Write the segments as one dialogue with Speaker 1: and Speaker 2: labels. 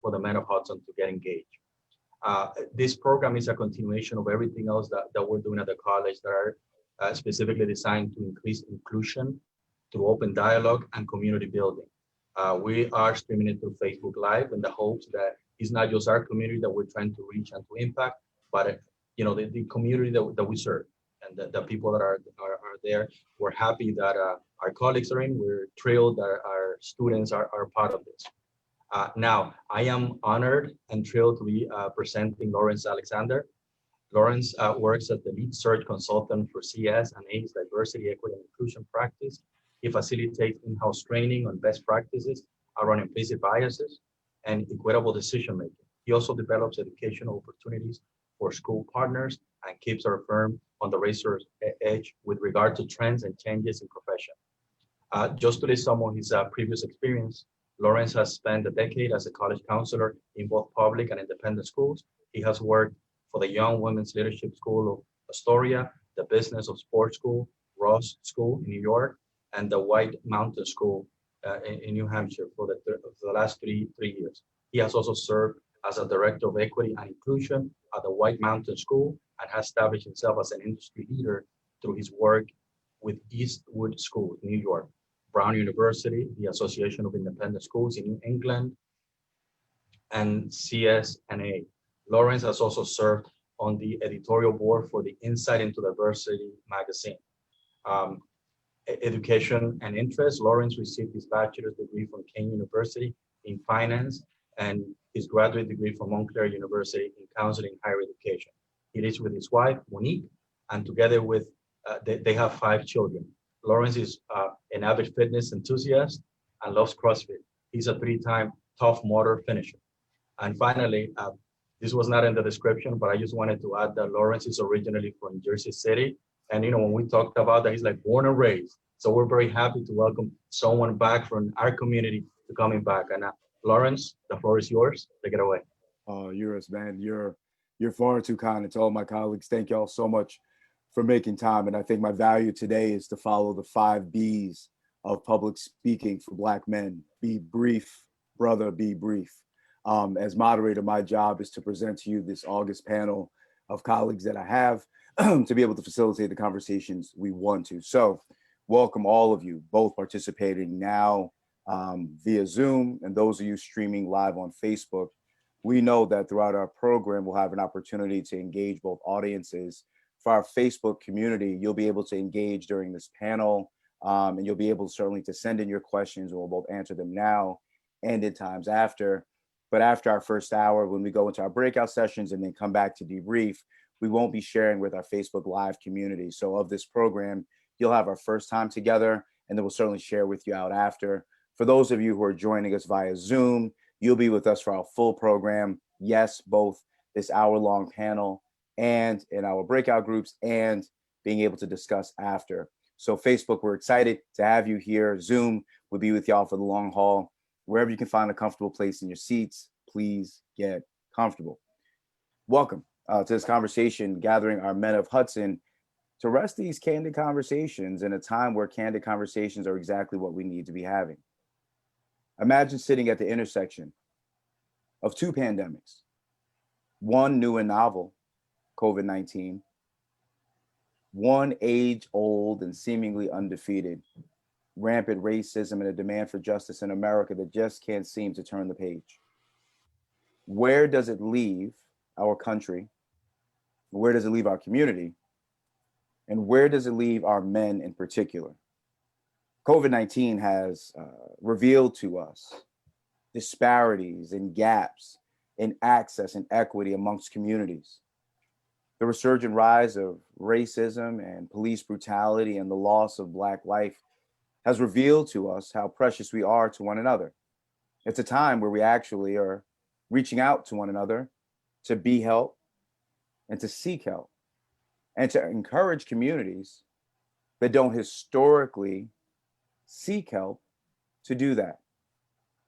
Speaker 1: for the men of Hudson to get engaged. This program is a continuation of everything else that we're doing at the college that are specifically designed to increase inclusion through open dialogue and community building. We are streaming it through Facebook Live in the hopes that it's not just our community that we're trying to reach and to impact, but the community that we serve and the people that are there. We're happy that our colleagues are in. We're thrilled that our students are part of this. Now, I am honored and thrilled to be presenting Lawrence Alexander. Lawrence works as the lead search consultant for CS and A's diversity, equity, and inclusion practice. He facilitates in-house training on best practices around implicit biases and equitable decision-making. He also develops educational opportunities for school partners and keeps our firm on the razor's edge with regard to trends and changes in profession. Just to list some of his previous experience, Lawrence has spent a decade as a college counselor in both public and independent schools. He has worked for the Young Women's Leadership School of Astoria, the Business of Sports School, Ross School in New York, and the White Mountain School in New Hampshire for the last three years. He has also served as a director of equity and inclusion at the White Mountain School and has established himself as an industry leader through his work with Eastwood School, New York, Brown University, the Association of Independent Schools in New England, and CSNA. Lawrence has also served on the editorial board for the Insight into Diversity magazine. Education and interest, Lawrence received his bachelor's degree from Kane University in finance and his graduate degree from Montclair University in counseling and higher education. He lives with his wife, Monique, and together with, they have 5 children. Lawrence is an avid fitness enthusiast and loves CrossFit. He's a 3-time Tough Mudder finisher. And finally, this was not in the description, but I just wanted to add that Lawrence is originally from Jersey City. And when we talked about that, he's like born and raised. So we're very happy to welcome someone back from our community to coming back. And Lawrence, the floor is yours. Take it away.
Speaker 2: Oh, yours, man. You're far too kind. And to all my colleagues, thank y'all so much for making time. And I think my value today is to follow the 5 B's of public speaking for Black men. Be brief, brother, be brief. As moderator, my job is to present to you this August panel of colleagues that I have to be able to facilitate the conversations we want to. So welcome all of you, both participating now via Zoom and those of you streaming live on Facebook. We know that throughout our program, we'll have an opportunity to engage both audiences. For our Facebook community, you'll be able to engage during this panel and you'll be able certainly to send in your questions and we'll both answer them now and in times after. But after our first hour, when we go into our breakout sessions and then come back to debrief, we won't be sharing with our Facebook Live community. So of this program, you'll have our first time together, and then we'll certainly share with you out after. For those of you who are joining us via Zoom, you'll be with us for our full program. Yes, both this hour-long panel and in our breakout groups and being able to discuss after. So Facebook, we're excited to have you here. Zoom will be with y'all for the long haul. Wherever you can find a comfortable place in your seats, please get comfortable. Welcome to this conversation, gathering our men of Hudson to rest these candid conversations in a time where candid conversations are exactly what we need to be having. Imagine sitting at the intersection of 2 pandemics, one new and novel, COVID-19, one age-old and seemingly undefeated, rampant racism and a demand for justice in America that just can't seem to turn the page. Where does it leave our country? Where does it leave our community? And where does it leave our men in particular? COVID-19 has revealed to us disparities and gaps in access and equity amongst communities. The resurgent rise of racism and police brutality and the loss of Black life has revealed to us how precious we are to one another. It's a time where we actually are reaching out to one another to be help and to seek help and to encourage communities that don't historically seek help to do that.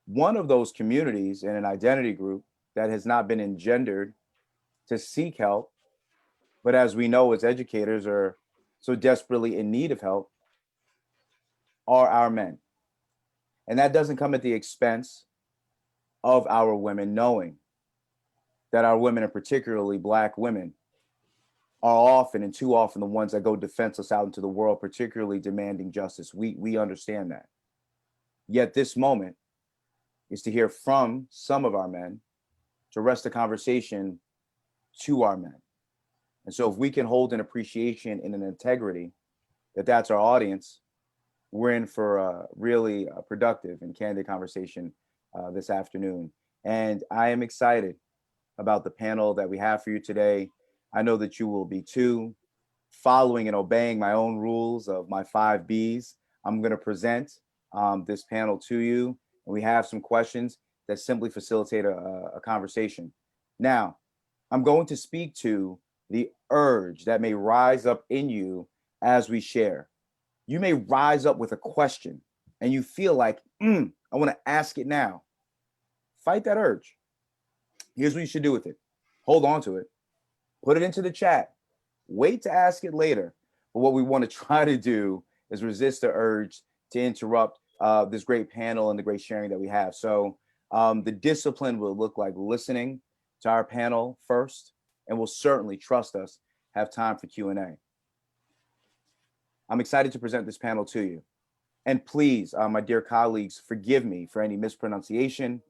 Speaker 2: One of those communities in an identity group that has not been engendered to seek help, but as we know as educators are so desperately in need of help, are our men. And that doesn't come at the expense of our women, knowing that our women, and particularly Black women, are often and too often the ones that go defenseless out into the world, particularly demanding justice. We understand that. Yet this moment is to hear from some of our men, to rest the conversation to our men. And so if we can hold an appreciation and an integrity that that's our audience, we're in for a really productive and candid conversation this afternoon. And I am excited about the panel that we have for you today. I know that you will be too. Following and obeying my own rules of my 5 Bs, I'm going to present this panel to you. And we have some questions that simply facilitate a conversation. Now, I'm going to speak to the urge that may rise up in you as we share. You may rise up with a question and you feel like, I want to ask it now. Fight that urge. Here's what you should do with it. Hold on to it. Put it into the chat. Wait to ask it later. But what we want to try to do is resist the urge to interrupt this great panel and the great sharing that we have. So the discipline will look like listening to our panel first, and will certainly, trust us, have time for Q&A. I'm excited to present this panel to you. And please, my dear colleagues, forgive me for any mispronunciation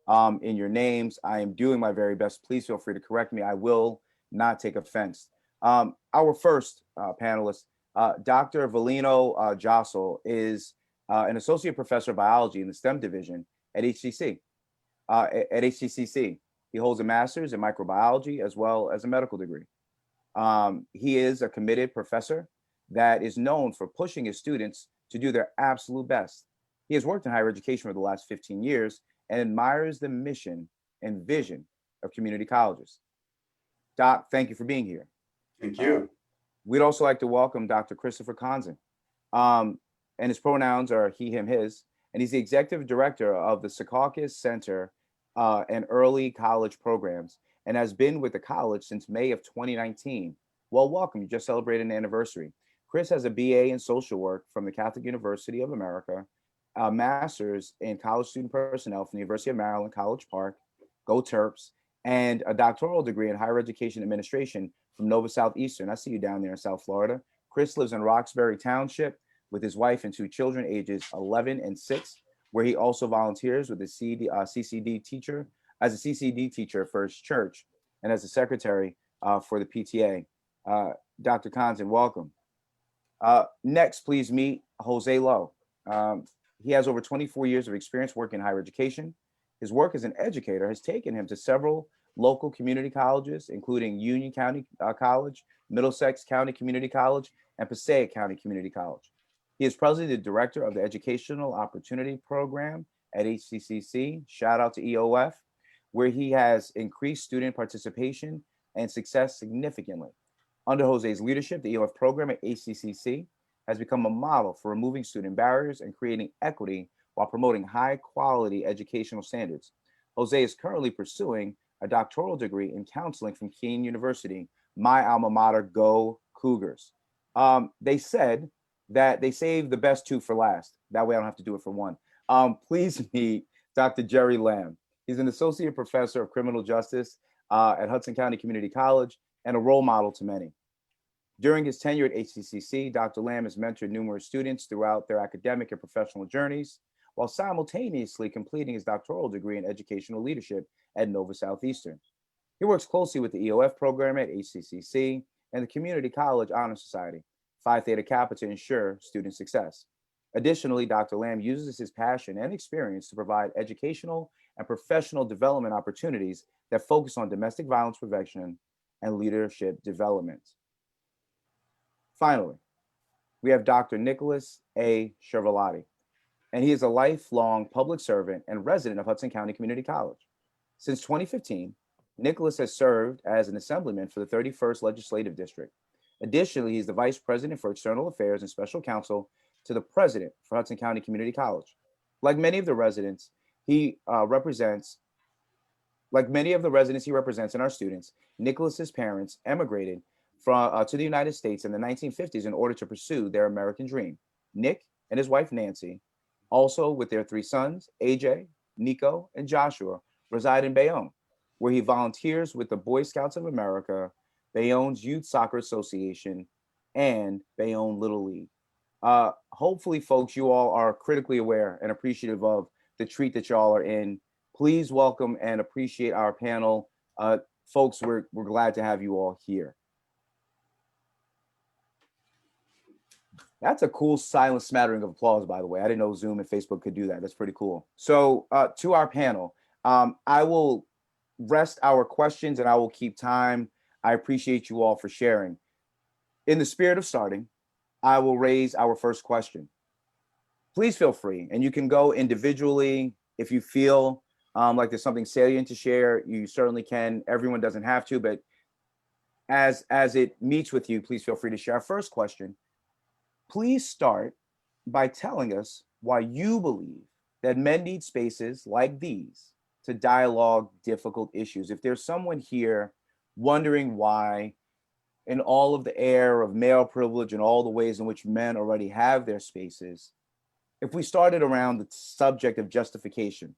Speaker 2: in your names. I am doing my very best. Please feel free to correct me. I will not take offense. Our first panelist, Dr. Veleno Jossel, is an associate professor of biology in the STEM division at HCCC. He holds a master's in microbiology as well as a medical degree. He is a committed professor that is known for pushing his students to do their absolute best. He has worked in higher education for the last 15 years and admires the mission and vision of community colleges. Doc, thank you for being here.
Speaker 3: Thank you.
Speaker 2: We'd also like to welcome Dr. Christopher Konzin. And his pronouns are he, him, his. And he's the executive director of the Secaucus Center and Early College Programs, and has been with the college since May of 2019. Well, welcome. You just celebrated an anniversary. Chris has a BA in social work from the Catholic University of America, a master's in college student personnel from the University of Maryland, College Park, go Terps, and a doctoral degree in higher education administration from Nova Southeastern. I see you down there in South Florida. Chris lives in Roxbury Township with his wife and 2 children, ages 11 and 6, where he also volunteers with a CCD teacher, as a CCD teacher for his church, and as a secretary for the PTA. Dr. Konzin, welcome. Next, please meet Jose Lowe. He has over 24 years of experience working in higher education. His work as an educator has taken him to several local community colleges, including Union County College, Middlesex County Community College, and Passaic County Community College. He is presently the director of the Educational Opportunity Program at HCCC, shout out to EOF, where he has increased student participation and success significantly. Under Jose's leadership, the EOF program at HCCC has become a model for removing student barriers and creating equity while promoting high quality educational standards. Jose is currently pursuing a doctoral degree in counseling from Kean University, my alma mater, go Cougars. They said that they saved the best 2 for last. That way I don't have to do it for one. Please meet Dr. Jerry Lamb. He's an associate professor of criminal justice at Hudson County Community College and a role model to many. During his tenure at HCCC, Dr. Lamb has mentored numerous students throughout their academic and professional journeys, while simultaneously completing his doctoral degree in educational leadership at Nova Southeastern. He works closely with the EOF program at HCCC and the Community College Honor Society, Phi Theta Kappa, to ensure student success. Additionally, Dr. Lamb uses his passion and experience to provide educational and professional development opportunities that focus on domestic violence prevention and leadership development. Finally, we have Dr. Nicholas A. Cherlotti, and he is a lifelong public servant and resident of Hudson County Community College. Since 2015, Nicholas has served as an assemblyman for the 31st Legislative District. Additionally, he's the Vice President for External Affairs and Special Counsel to the President for Hudson County Community College. Like many of the residents he represents and our students, Nicholas's parents emigrated to the United States in the 1950s in order to pursue their American dream. Nick and his wife, Nancy, also with their 3 sons, AJ, Nico, and Joshua reside in Bayonne, where he volunteers with the Boy Scouts of America, Bayonne's Youth Soccer Association, and Bayonne Little League. Hopefully, folks, you all are critically aware and appreciative of the treat that y'all are in. Please welcome and appreciate our panel. Folks, we're glad to have you all here. That's a cool silent smattering of applause, by the way. I didn't know Zoom and Facebook could do that. That's pretty cool. So to our panel, I will rest our questions and I will keep time. I appreciate you all for sharing. In the spirit of starting, I will raise our first question. Please feel free, and you can go individually. If you feel like there's something salient to share, you certainly can. Everyone doesn't have to, but as it meets with you, please feel free to share. Our first question, please start by telling us why you believe that men need spaces like these to dialogue difficult issues. If there's someone here wondering why, in all of the air of male privilege and all the ways in which men already have their spaces, if we started around the subject of justification,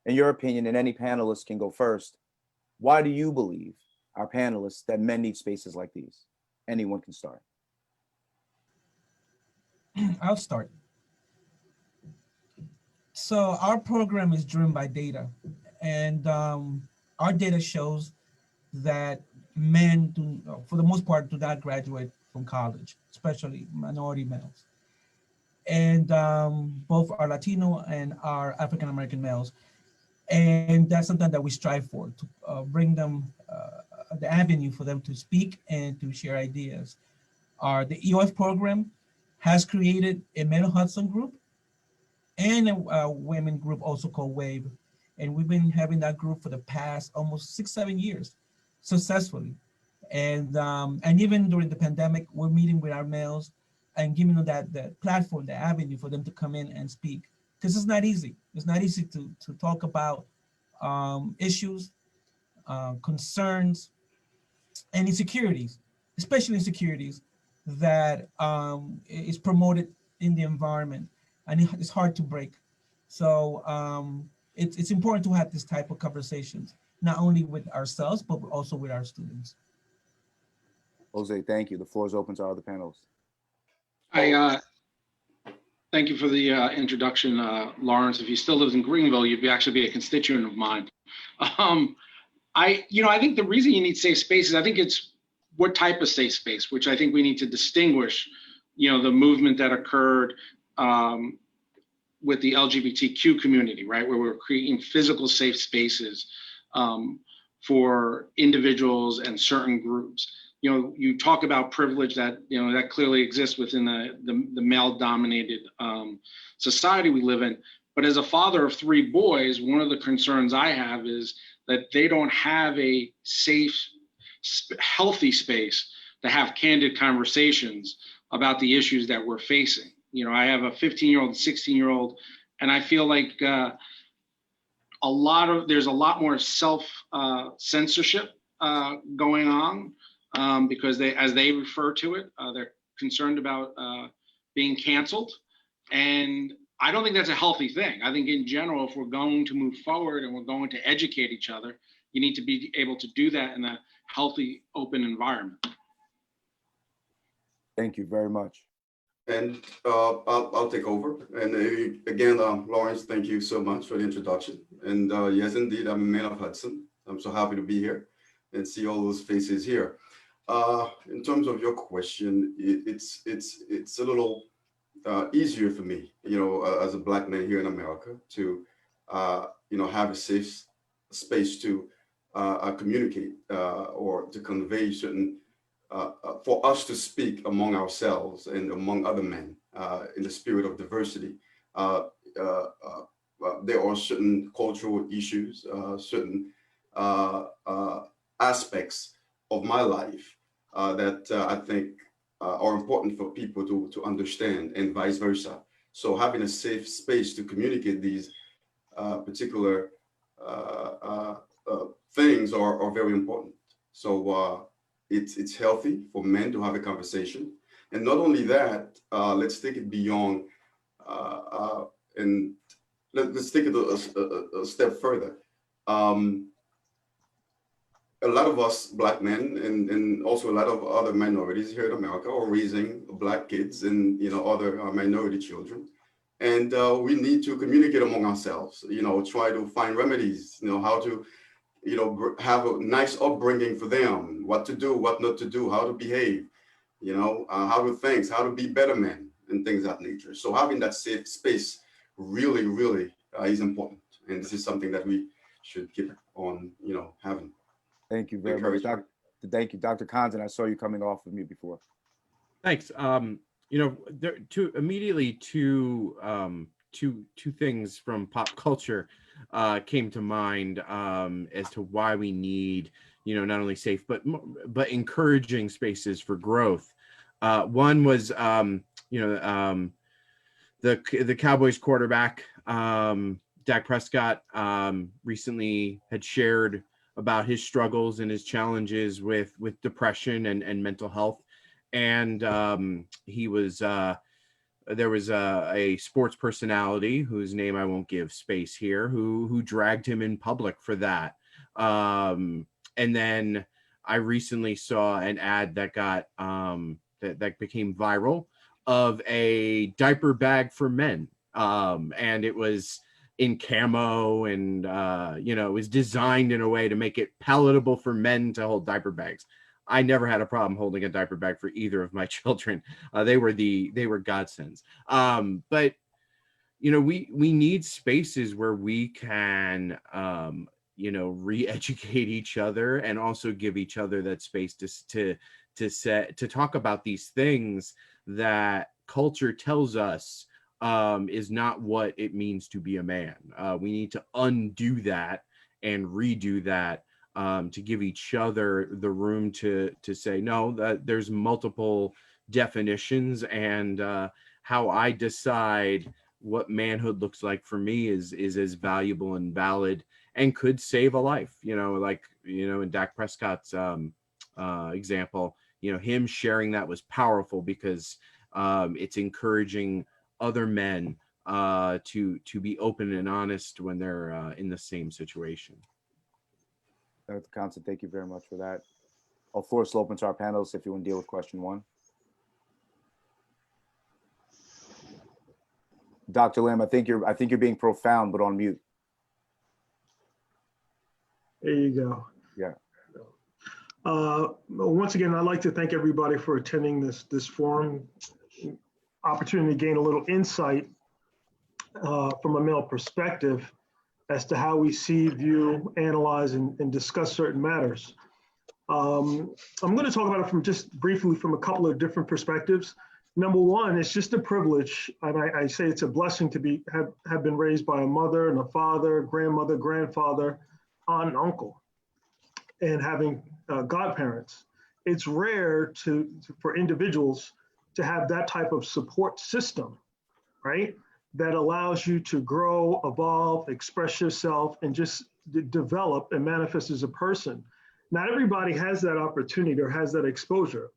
Speaker 2: in your opinion, and any panelist can go first, why do you believe, our panelists, that men need spaces like these? Anyone can start.
Speaker 3: I'll start. So our program is driven by data, and our data shows that men, do, for the most part, do not graduate from college, especially minority males. And both our Latino and our African-American males. And that's something that we strive for, to bring them the avenue for them to speak and to share ideas. The EOF program has created a male Hudson group and a women group also called WAVE. And we've been having that group for the past almost 6-7 years successfully. And even during the pandemic, we're meeting with our males and giving them that platform, the avenue for them to come in and speak. Because it's not easy. It's not easy to talk about issues, concerns, and insecurities, especially insecurities that is promoted in the environment, and it's hard to break. So it's important to have this type of conversations, not only with ourselves, but also with our students.
Speaker 2: Jose, thank you. The floor is open to all the panelists.
Speaker 4: Thank you for the introduction, Lawrence. If you still lived in Greenville, you'd actually be a constituent of mine. I think the reason you need safe spaces, I think it's what type of safe space, which I think we need to distinguish, the movement that occurred with the LGBTQ community, right, where we're creating physical safe spaces for individuals and certain groups. You talk about privilege that, that clearly exists within the male-dominated society we live in. But as a father of 3 boys, one of the concerns I have is that they don't have a safe, healthy space to have candid conversations about the issues that we're facing. I have a 15-year-old and 16-year-old, and I feel like there's a lot more self-censorship going on. Because as they refer to it, they're concerned about being canceled. And I don't think that's a healthy thing. I think in general, if we're going to move forward and we're going to educate each other, you need to be able to do that in a healthy, open environment.
Speaker 2: Thank you very much.
Speaker 5: And I'll take over. And again, Lawrence, thank you so much for the introduction. And yes, indeed, I'm a man of Hudson. I'm so happy to be here and see all those faces here. In terms of your question, it's a little easier for me, as a Black man here in America to, have a safe space to communicate or to convey certain, for us to speak among ourselves and among other men in the spirit of diversity. There are certain cultural issues, certain aspects of my life that I think are important for people to understand, and vice versa. So having a safe space to communicate these particular things are very important. So it's healthy for men to have a conversation. And not only that, let's take it beyond and let's take it a step further. A lot of us Black men and also a lot of other minorities here in America are raising Black kids and other minority children, and we need to communicate among ourselves. Try to find remedies. How to have a nice upbringing for them, what to do, what not to do, how to behave, how to think, how to be better men, and things of that nature. So having that safe space really, really is important, and this is something that we should keep on, having.
Speaker 2: Thank you very much, Dr. Thank you, Dr. Konzin. I saw you coming off of mute before.
Speaker 6: Thanks. There two things from pop culture came to mind as to why we need, not only safe but encouraging spaces for growth. One was, the Cowboys quarterback, Dak Prescott, recently had shared about his struggles and his challenges with depression and mental health. And he was, there was a sports personality whose name I won't give space here, who dragged him in public for that. And then I recently saw an ad that got, that became viral of a diaper bag for men. And it was in camo and, it was designed in a way to make it palatable for men to hold diaper bags. I never had a problem holding a diaper bag for either of my children. They were godsends. But we need spaces where we can, re-educate each other and also give each other that space to talk about these things that culture tells us is not what it means to be a man. We need to undo that and redo that, to give each other the room to say, no, that there's multiple definitions, and how I decide what manhood looks like for me is as valuable and valid and could save a life. In Dak Prescott's example, him sharing that was powerful because it's encouraging other men to be open and honest when they're in the same situation.
Speaker 2: Dr. Konzin, thank you very much for that. I'll force open to our panelists if you want to deal with question one. Dr. Lim, I think you're being profound, but on mute.
Speaker 7: There you go.
Speaker 2: Yeah.
Speaker 7: Once again, I'd like to thank everybody for attending this forum. Opportunity to gain a little insight from a male perspective as to how we see, view, analyze, and discuss certain matters. I'm going to talk about it from just briefly from a couple of different perspectives. Number one, it's just a privilege, and I say it's a blessing to have been raised by a mother and a father, grandmother, grandfather, aunt, and uncle, and having godparents. It's rare for individuals to have that type of support system, right? That allows you to grow, evolve, express yourself, and just develop and manifest as a person. Not everybody has that opportunity or has that exposure.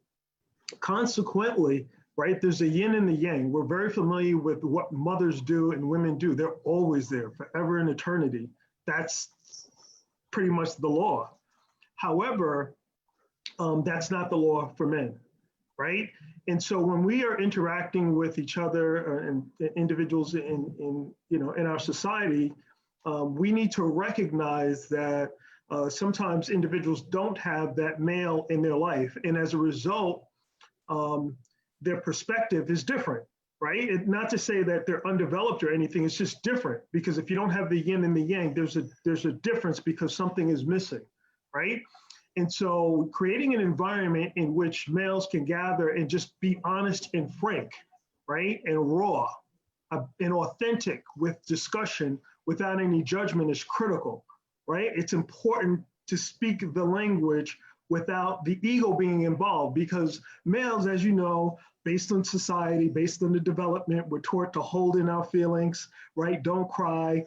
Speaker 7: Consequently, right, there's a yin and the yang. We're very familiar with what mothers do and women do. They're always there, forever and eternity. That's pretty much the law. However, that's not the law for men, right? And so when we are interacting with each other and individuals in our society, we need to recognize that sometimes individuals don't have that male in their life, and as a result, their perspective is different, right? Not to say that they're undeveloped or anything, it's just different, because if you don't have the yin and the yang, there's a difference because something is missing, right? And so creating an environment in which males can gather and just be honest and frank, right? And raw and authentic with discussion without any judgment is critical, right? It's important to speak the language without the ego being involved, because males, as you know, based on society, based on the development, we're taught to hold in our feelings, right? Don't cry.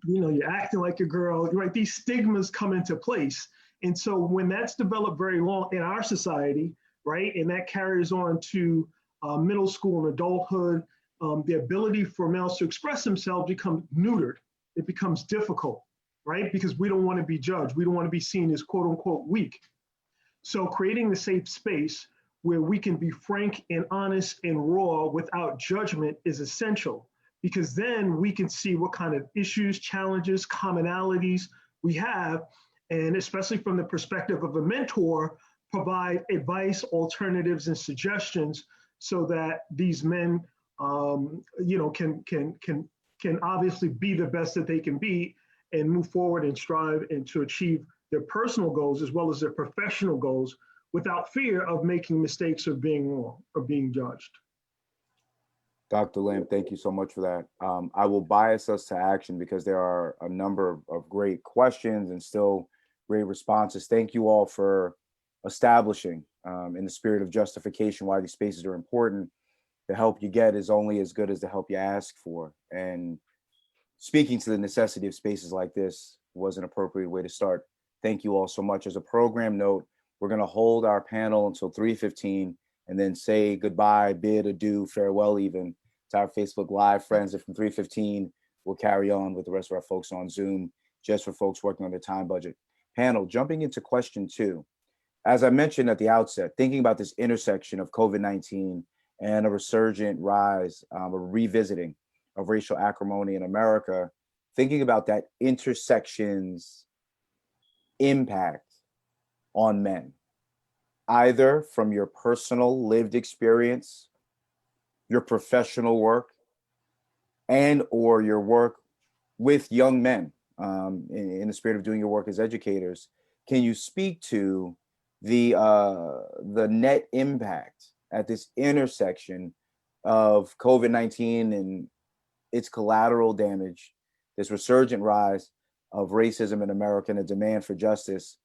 Speaker 7: You're acting like a girl, right? These stigmas come into place. And so when that's developed very long in our society, right? And that carries on to middle school and adulthood, the ability for males to express themselves becomes neutered. It becomes difficult, right? Because we don't want to be judged. We don't want to be seen as quote unquote weak. So creating a safe space where we can be frank and honest and raw without judgment is essential, because then we can see what kind of issues, challenges, commonalities we have, and especially from the perspective of a mentor, provide advice, alternatives, and suggestions so that these men, can obviously be the best that they can be and move forward and strive and to achieve their personal goals as well as their professional goals without fear of making mistakes or being wrong or being judged.
Speaker 2: Dr. Lamb, thank you so much for that. I will bias us to action because there are a number of great questions and still great responses. Thank you all for establishing, in the spirit of justification, why these spaces are important. The help you get is only as good as the help you ask for. And speaking to the necessity of spaces like this was an appropriate way to start. Thank you all so much. As a program note, we're going to hold our panel until 3:15 and then say goodbye, bid adieu, farewell even to our Facebook Live friends. And from 3:15, we'll carry on with the rest of our folks on Zoom, just for folks working on their time budget. Panel, jumping into question 2. As I mentioned at the outset, thinking about this intersection of COVID-19 and a resurgent rise, a revisiting of racial acrimony in America, thinking about that intersection's impact on men, either from your personal lived experience, your professional work, and or your work with young men, in the spirit of doing your work as educators. Can you speak to the net impact at this intersection of COVID-19 and its collateral damage, this resurgent rise of racism in America and a demand for justice,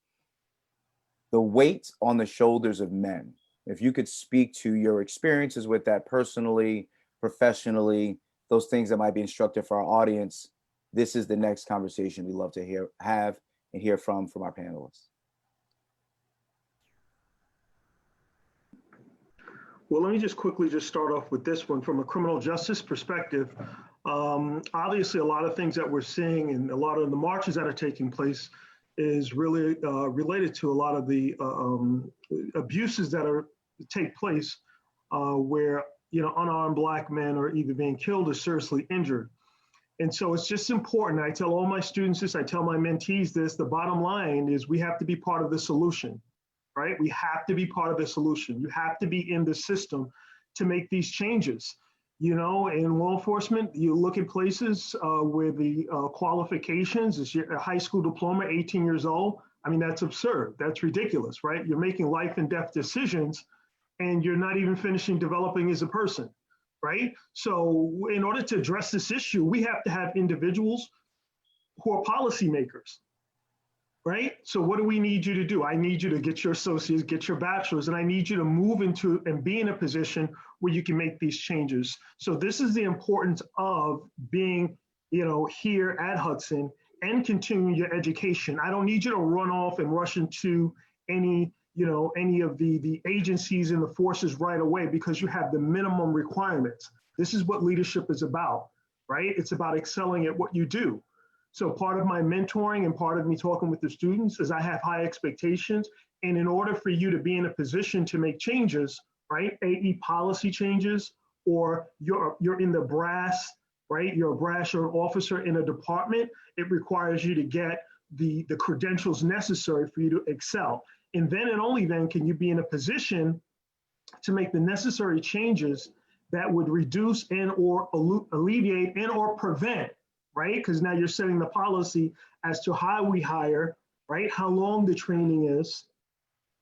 Speaker 2: the weight on the shoulders of men? If you could speak to your experiences with that personally, professionally, those things that might be instructive for our audience, this is the next conversation we love to have and hear from our panelists.
Speaker 7: Well, let me just quickly start off with this one from a criminal justice perspective. Obviously, a lot of things that we're seeing and a lot of the marches that are taking place is really related to a lot of the abuses that take place where unarmed Black men are either being killed or seriously injured. And so it's just important. I tell all my students this, I tell my mentees this, the bottom line is we have to be part of the solution. Right? We have to be part of the solution. You have to be in the system to make these changes. In law enforcement, you look at places where the qualifications is your high school diploma, 18 years old. I mean, that's absurd. That's ridiculous, right? You're making life and death decisions and you're not even finishing developing as a person, right? So in order to address this issue, we have to have individuals who are policymakers. Right? So what do we need you to do? I need you to get your associates, get your bachelor's, and I need you to move into and be in a position where you can make these changes. So this is the importance of being, here at Hudson and continuing your education. I don't need you to run off and rush into any of the agencies and the forces right away because you have the minimum requirements. This is what leadership is about, right? It's about excelling at what you do. So part of my mentoring and part of me talking with the students is I have high expectations. And in order for you to be in a position to make changes, right, AE policy changes, or you're in the brass, right, you're a brass or an officer in a department, it requires you to get the credentials necessary for you to excel. And then and only then can you be in a position to make the necessary changes that would reduce and or alleviate and or prevent, right? Because now you're setting the policy as to how we hire, right? How long the training is,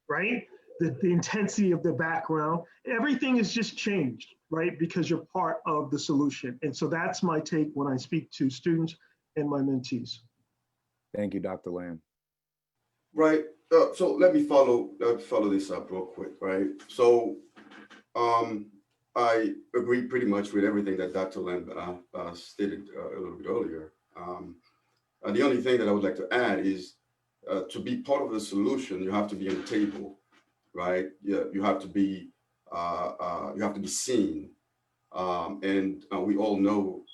Speaker 7: right? The intensity of the background, everything is just changed, right? Because you're part of the solution. And so that's my take when I speak to students and my mentees.
Speaker 2: Thank you, Dr. Lamb.
Speaker 5: Right. So let me follow this up real quick, right? So I agree pretty much with everything that Dr. Lamb stated a little bit earlier. The only thing that I would like to add is to be part of the solution, you have to be on the table, right? You have to be seen, And we all know,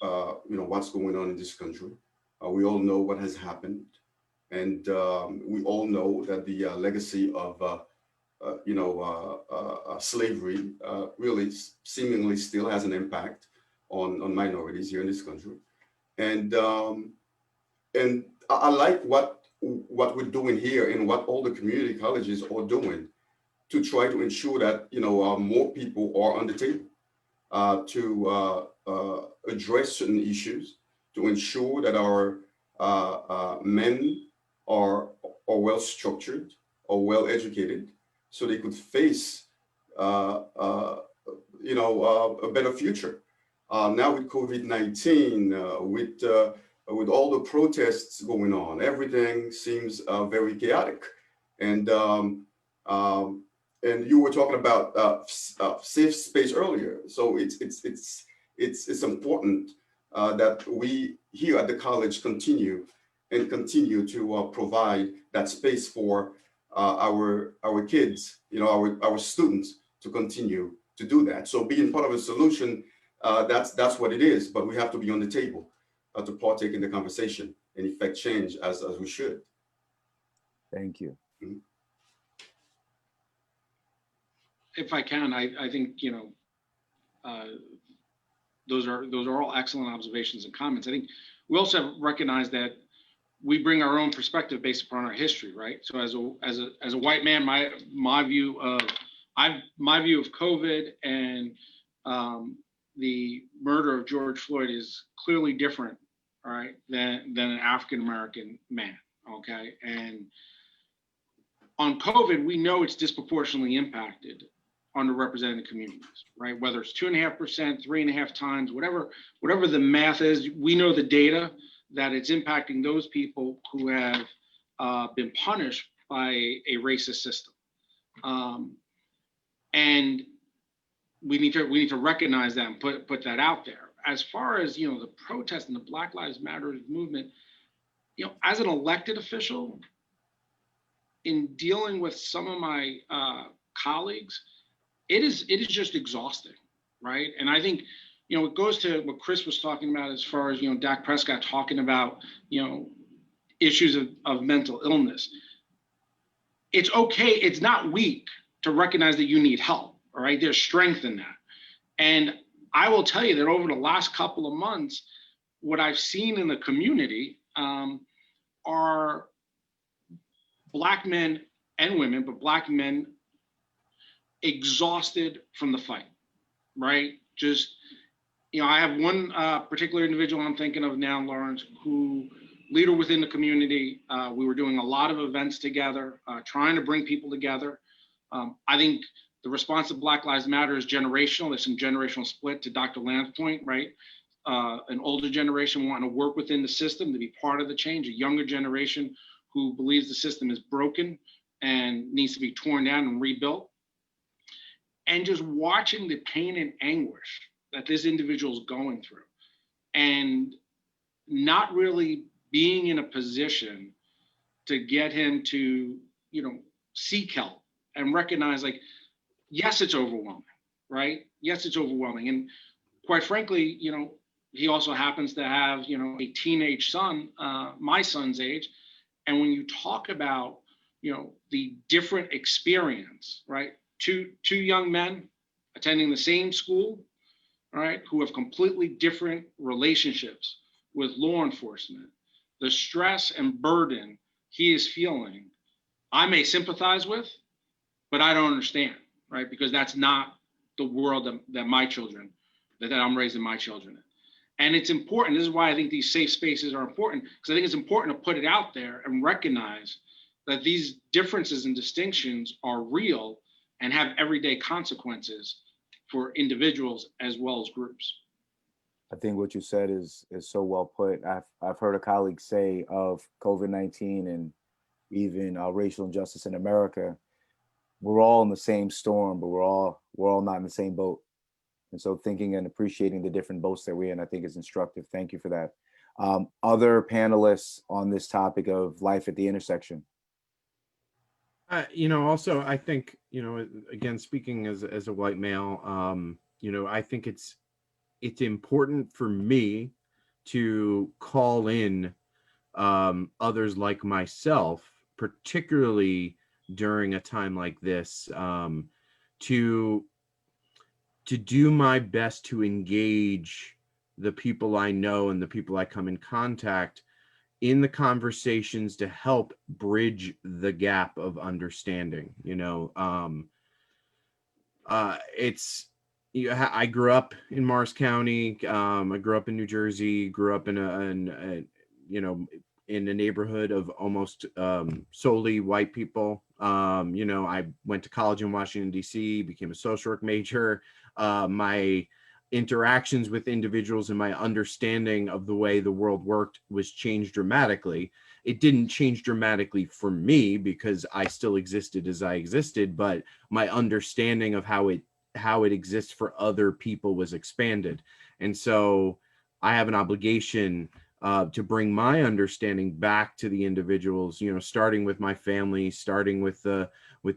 Speaker 5: what's going on in this country. We all know what has happened. And we all know that the legacy of, slavery really seemingly still has an impact on minorities here in this country. And I like what we're doing here and what all the community colleges are doing to try to ensure that more people are on the table to address certain issues, to ensure that our men are well structured or well educated, so they could face a better future. Now with COVID-19, with all the protests going on, everything seems very chaotic. And you were talking about safe space earlier. So it's important that we here at the college continue to provide that space for our kids, our students to continue to do that. So being part of a solution, that's what it is. But we have to be on the table to partake in the conversation and effect change as we should.
Speaker 2: Thank you.
Speaker 5: Mm-hmm.
Speaker 4: If I can, I think those are all excellent observations and comments. I think we also have recognized that we bring our own perspective based upon our history, right? So as a white man, my view of COVID and the murder of George Floyd is clearly different, all right, than an African American man. Okay, and on COVID, we know it's disproportionately impacted underrepresented communities, right? Whether it's 2.5%, 3.5 times, whatever the math is, we know the data that it's impacting those people who have been punished by a racist system, and we need to recognize that and put that out there. As far as the protest and the Black Lives Matter movement, as an elected official, in dealing with some of my colleagues, it is just exhausting, right? And I think it goes to what Chris was talking about as far as Dak Prescott talking about issues of mental illness. It's okay. It's not weak to recognize that you need help. All right, there's strength in that. And I will tell you that over the last couple of months, what I've seen in the community are Black men and women, but Black men exhausted from the fight, right? Just, I have one particular individual I'm thinking of now, Lawrence, who leader within the community. We were doing a lot of events together, trying to bring people together. I think the response to Black Lives Matter is generational. There's some generational split, to Dr. Lamb's point, right? An older generation wanting to work within the system to be part of the change, a younger generation who believes the system is broken and needs to be torn down and rebuilt. And just watching the pain and anguish that this individual is going through and not really being in a position to get him to, seek help and recognize, like, yes, it's overwhelming, right? Yes, it's overwhelming. And quite frankly, he also happens to have, a teenage son, my son's age. And when you talk about, the different experience, right? Two young men attending the same school, right, who have completely different relationships with law enforcement, the stress and burden he is feeling, I may sympathize with, but I don't understand, right? Because that's not the world that my children, that I'm raising my children in. And it's important. This is why I think these safe spaces are important, because I think it's important to put it out there and recognize that these differences and distinctions are real and have everyday consequences for individuals as well as groups.
Speaker 2: I think what you said is so well put. I've heard a colleague say of COVID-19 and even racial injustice in America, we're all in the same storm, but we're all not in the same boat. And so thinking and appreciating the different boats that we're in, I think is instructive. Thank you for that. Other panelists on this topic of life at the intersection.
Speaker 6: Also, I think, again, speaking as a white male, I think it's it's important for me to call in others like myself, particularly during a time like this, to do my best to engage the people I know and the people I come in contact in the conversations to help bridge the gap of understanding. I grew up in Morris County. I grew up in New Jersey, grew up in a neighborhood of almost solely white people. I went to college in Washington, D.C., became a social work major. My interactions with individuals and my understanding of the way the world worked was changed dramatically. It didn't change dramatically for me because I still existed as I existed, but my understanding of how it exists for other people was expanded. And so I have an obligation to bring my understanding back to the individuals, starting with my family, starting with the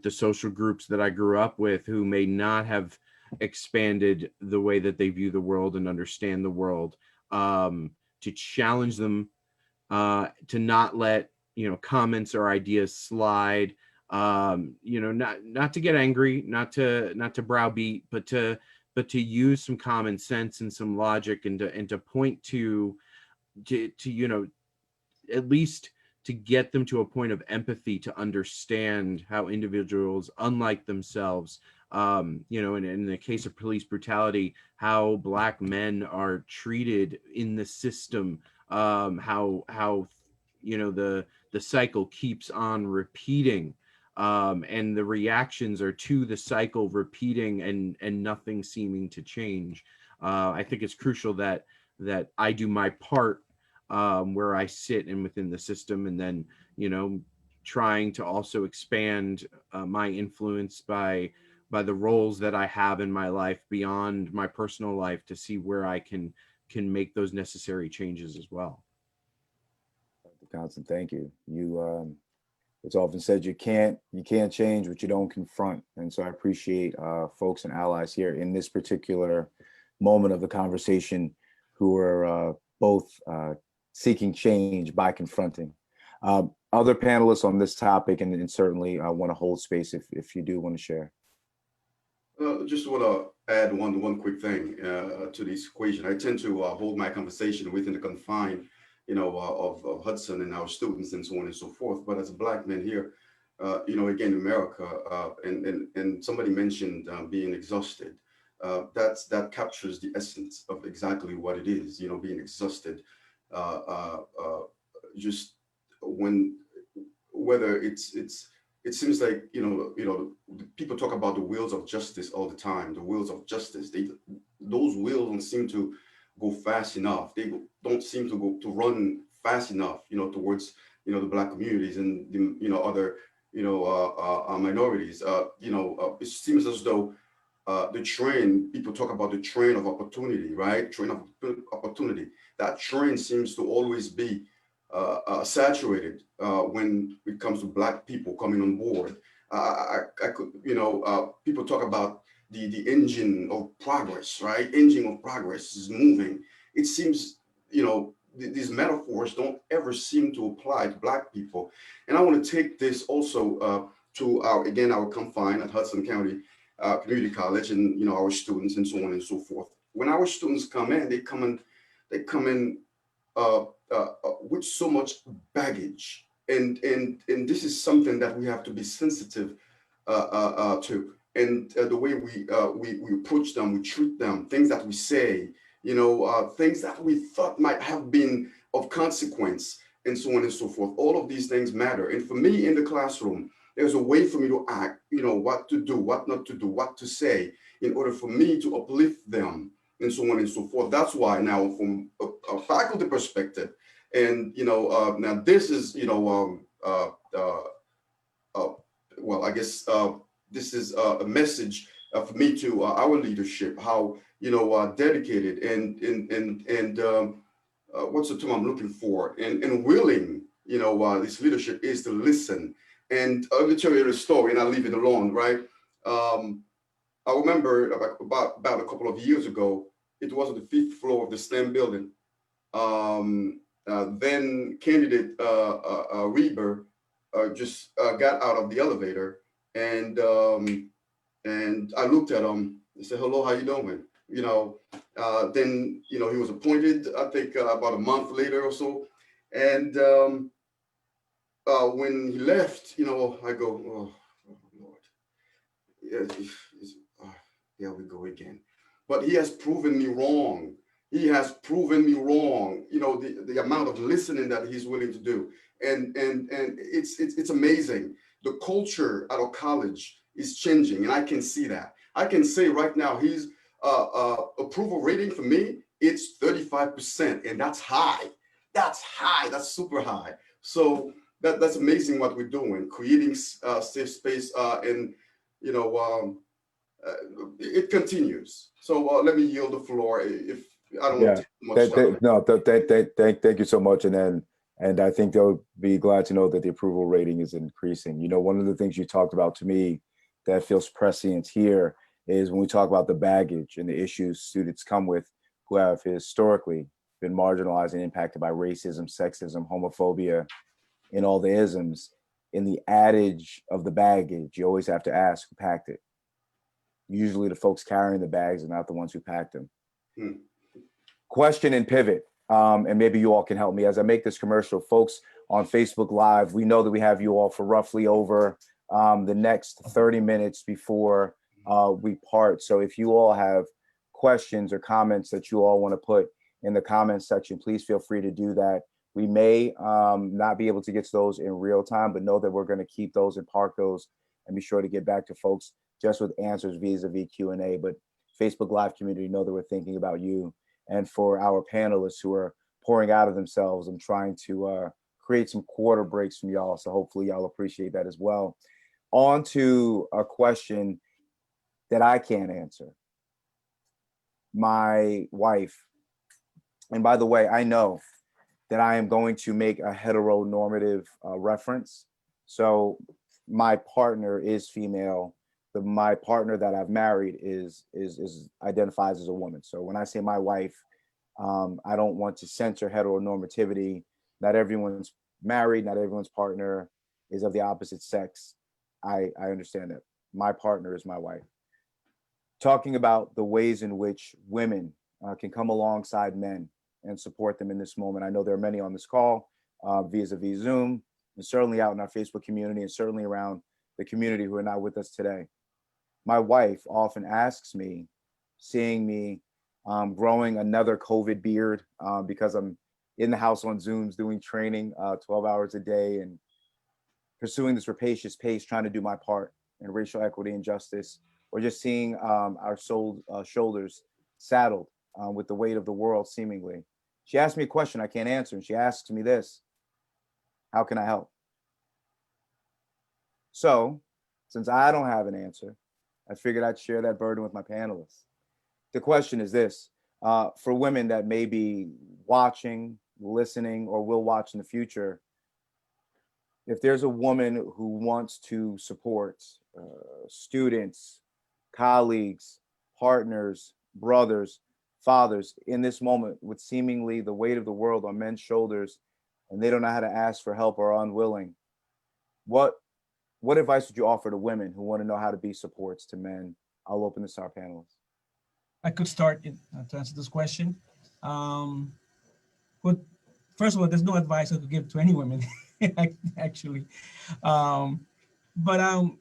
Speaker 6: social groups that I grew up with, who may not have expanded the way that they view the world and understand the world, to challenge them, to not let comments or ideas slide, not to get angry, not to browbeat, but to use some common sense and some logic, and to point to at least to get them to a point of empathy, to understand how individuals unlike themselves, in the case of police brutality, how Black men are treated in the system, how the cycle keeps on repeating, and the reactions are to the cycle repeating and nothing seeming to change. I think it's crucial that I do my part, where I sit and within the system, and then trying to also expand my influence by the roles that I have in my life beyond my personal life, to see where I can make those necessary changes as well.
Speaker 2: Dr. Konzin, thank you. It's often said you can't change what you don't confront, and so I appreciate folks and allies here in this particular moment of the conversation who are both seeking change by confronting. Other panelists on this topic, and certainly want to hold space if you do want to share.
Speaker 5: Just want to add one quick thing to this equation. I tend to hold my conversation within the confine, of Hudson and our students and so on and so forth. But as a Black man here, again, in America, and somebody mentioned being exhausted. That captures the essence of exactly what it is, being exhausted. Just whether it seems like people talk about the wheels of justice all the time. The wheels of justice, those wheels don't seem to go fast enough. They don't seem to run fast enough, towards the Black communities and the other minorities. It seems as though the train, people talk about the train of opportunity, right? Train of opportunity. That train seems to always be saturated when it comes to Black people coming on board. I could, people talk about the engine of progress, right? Engine of progress is moving. It seems, these metaphors don't ever seem to apply to Black people. And I want to take this also to our confine at Hudson County Community College, and our students and so on and so forth. When our students come in, they come in with so much baggage, and this is something that we have to be sensitive to, and the way we approach them, we treat them, things that we say, things that we thought might have been of consequence, and so on and so forth. All of these things matter, and for me in the classroom, there's a way for me to act, what to do, what not to do, what to say, in order for me to uplift them, and so on and so forth. That's why now, from a faculty perspective, and now this is I guess this is a message for me to our leadership, how dedicated and what's the term I'm looking for, and willing this leadership is to listen. And let me tell you a story, and I'll leave it alone, right? I remember about a couple of years ago, it was on the 5th floor of the STEM building. Then candidate Reber just got out of the elevator, and I looked at him and said, "Hello, how you doing?" You know, then he was appointed, I think, about a month later or so, and when he left, I go, "Oh, Lord, yeah, there we go again." But he has proven me wrong. He has proven me wrong. The amount of listening that he's willing to do, and it's amazing. The culture at our college is changing, and I can see that. I can say right now, his approval rating for me, it's 35%, and that's high. That's high. That's super high. So that's amazing what we're doing, creating safe space, and it continues. So let me yield the floor. If I don't want to take much time.
Speaker 2: Thank you so much. And I think they'll be glad to know that the approval rating is increasing. One of the things you talked about to me that feels prescient here is when we talk about the baggage and the issues students come with who have historically been marginalized and impacted by racism, sexism, homophobia, and all the isms. In the adage of the baggage, you always have to ask who packed it. Usually the folks carrying the bags are not the ones who packed them. Question and pivot, and maybe you all can help me as I make this commercial. Folks on Facebook Live, we know that we have you all for roughly over the next 30 minutes before we part. So if you all have questions or comments that you all want to put in the comments section, please feel free to do that. We may not be able to get to those in real time, but know that we're going to keep those and park those and be sure to get back to folks just with answers vis-a-vis Q&A. But Facebook Live community, know that we're thinking about you. And for our panelists who are pouring out of themselves and trying to create some quarter breaks from y'all. So hopefully y'all appreciate that as well. On to a question that I can't answer. My wife, and by the way, I know that I am going to make a heteronormative reference. So my partner is female. My partner that I've married is identifies as a woman. So when I say my wife, I don't want to censor heteronormativity. Not everyone's married, not everyone's partner is of the opposite sex. I understand that. My partner is my wife. Talking about the ways in which women can come alongside men and support them in this moment. I know there are many on this call vis-a-vis Zoom, and certainly out in our Facebook community, and certainly around the community who are not with us today. My wife often asks me, seeing me growing another COVID beard because I'm in the house on Zooms doing training 12 hours a day and pursuing this rapacious pace, trying to do my part in racial equity and justice, or just seeing our shoulders saddled with the weight of the world seemingly. She asked me a question I can't answer, and she asks me this: how can I help? So, since I don't have an answer, I figured I'd share that burden with my panelists. The question is this: for women that may be watching, listening, or will watch in the future, if there's a woman who wants to support students, colleagues, partners, brothers, fathers in this moment with seemingly the weight of the world on men's shoulders, and they don't know how to ask for help or are unwilling, what advice would you offer to women who want to know how to be supports to men? I'll open this to our panelists.
Speaker 3: I could start to answer this question. But first of all, there's no advice I could give to any women, actually. But I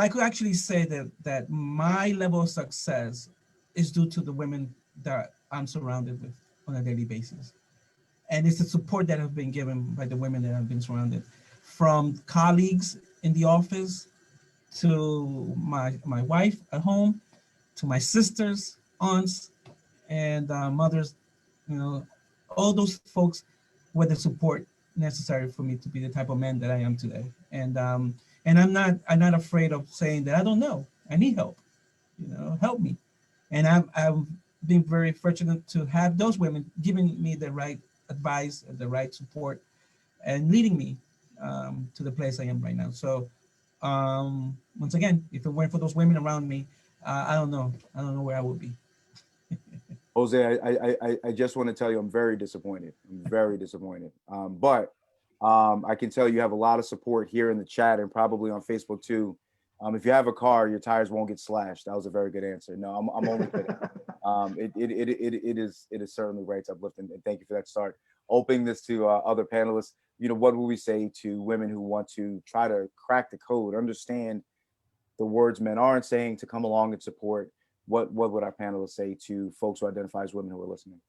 Speaker 3: could actually say that my level of success is due to the women that I'm surrounded with on a daily basis. And it's the support that have been given by the women that have been surrounded, from colleagues in the office, to my wife at home, to my sisters, aunts, and mothers. All those folks were the support necessary for me to be the type of man that I am today. And I'm not afraid of saying that I don't know. I need help. Help me. And I've been very fortunate to have those women giving me the right advice and the right support and leading me to the place I am right now. So once again, if it weren't for those women around me, I don't know. I don't know where I would be.
Speaker 2: Jose, I just want to tell you, I'm very disappointed. I'm very disappointed. But I can tell you have a lot of support here in the chat and probably on Facebook too. If you have a car, your tires won't get slashed. That was a very good answer. No, I'm only kidding. It is certainly right to uplift, and thank you for that start. Opening this to other panelists, you know, what would we say to women who want to try to crack the code, understand the words men aren't saying, to come along and support? What would our panelists say to folks who identify as women who are listening?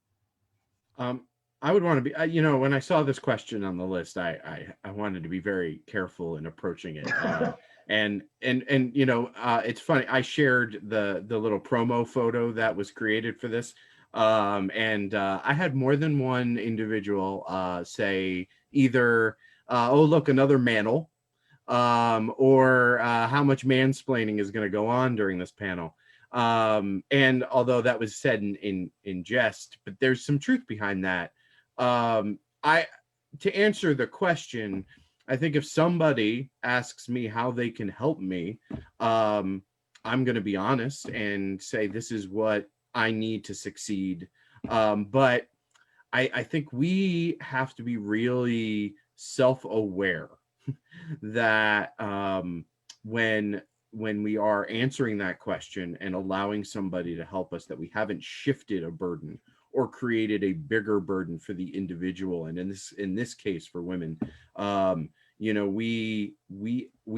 Speaker 6: I would want to be, you know, when I saw this question on the list, I wanted to be very careful in approaching it. And you know, it's funny. I shared the little promo photo that was created for this, and I had more than one individual say either, "Oh, look, another manel," or how much mansplaining is going to go on during this panel. And although that was said in jest, but there's some truth behind that. To answer the question, I think if somebody asks me how they can help me, I'm going to be honest and say, this is what I need to succeed. But I think we have to be really self-aware that when we are answering that question and allowing somebody to help us, that we haven't shifted a burden or created a bigger burden for the individual. And in this case for women, you know, we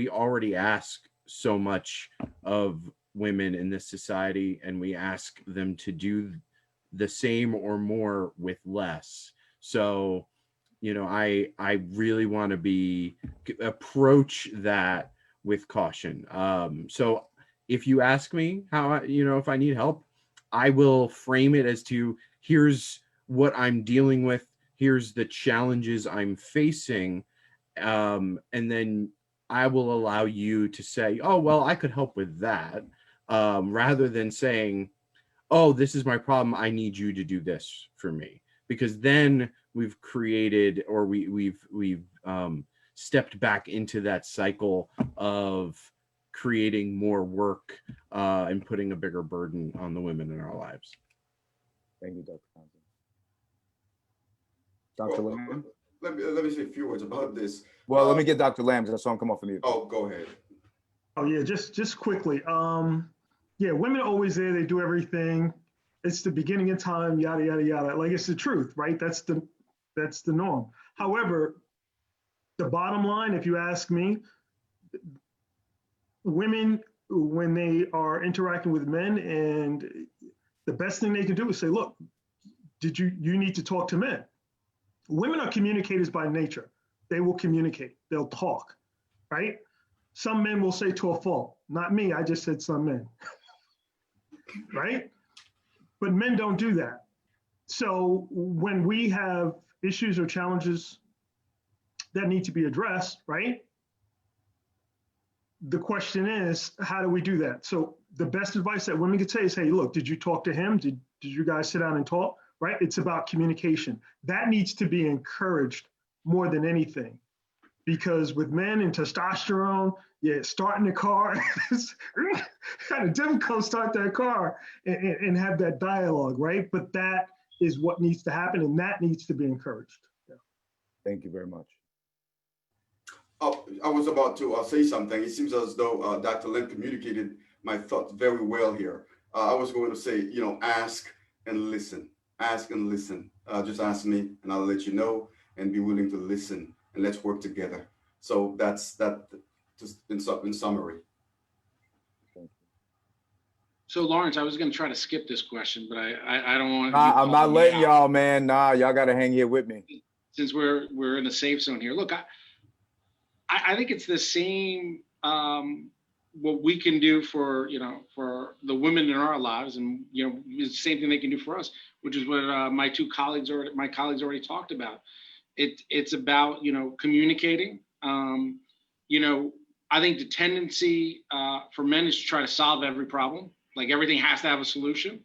Speaker 6: already ask so much of women in this society, and we ask them to do the same or more with less. So, you know, I really want to approach that with caution. So if you ask me how, you know, if I need help, I will frame it as to, here's what I'm dealing with, here's the challenges I'm facing, and then I will allow you to say, oh, well, I could help with that, rather than saying, oh, this is my problem, I need you to do this for me. Because then we've created, or we've stepped back into that cycle of creating more work and putting a bigger burden on the women in our lives.
Speaker 2: Thank you, Dr. Konzin. Dr. Lamb?
Speaker 5: Let me say a few words about this.
Speaker 2: Well, let me get Dr. Lamb, because I saw him come off of mute.
Speaker 5: Oh, go ahead.
Speaker 7: Oh yeah, just quickly. Yeah, women are always there. They do everything. It's the beginning of time. Yada yada yada. Like, it's the truth, right? That's the norm. However, the bottom line, if you ask me, women, when they are interacting with men, and the best thing they can do is say, look, you need to talk to men. Women are communicators by nature. They will communicate. They'll talk, right? Some men will say to a fault. Not me, I just said some men, right? But men don't do that. So when we have issues or challenges that need to be addressed, right? The question is, how do we do that? So the best advice that women could say is, hey, look, did you talk to him? Did you guys sit down and talk? Right? It's about communication. That needs to be encouraged more than anything. Because with men and testosterone, yeah, starting the car, it's kind of difficult to start that car and have that dialogue, right? But that is what needs to happen, and that needs to be encouraged. Yeah.
Speaker 2: Thank you very much.
Speaker 5: Oh, I was about to say something. It seems as though Dr. Lim communicated my thoughts very well here. I was going to say, you know, ask and listen. Ask and listen. Just ask me, and I'll let you know, and be willing to listen, and let's work together. So that's that. Just in summary.
Speaker 4: So Lawrence, I was going to try to skip this question, but I don't want.
Speaker 2: I'm not letting y'all, man. Nah, y'all got to hang here with me.
Speaker 4: Since we're in a safe zone here. Look, I think it's the same what we can do for the women in our lives, and it's the same thing they can do for us, which is what my colleagues already talked about. It's about communicating. I think the tendency for men is to try to solve every problem. Like, everything has to have a solution.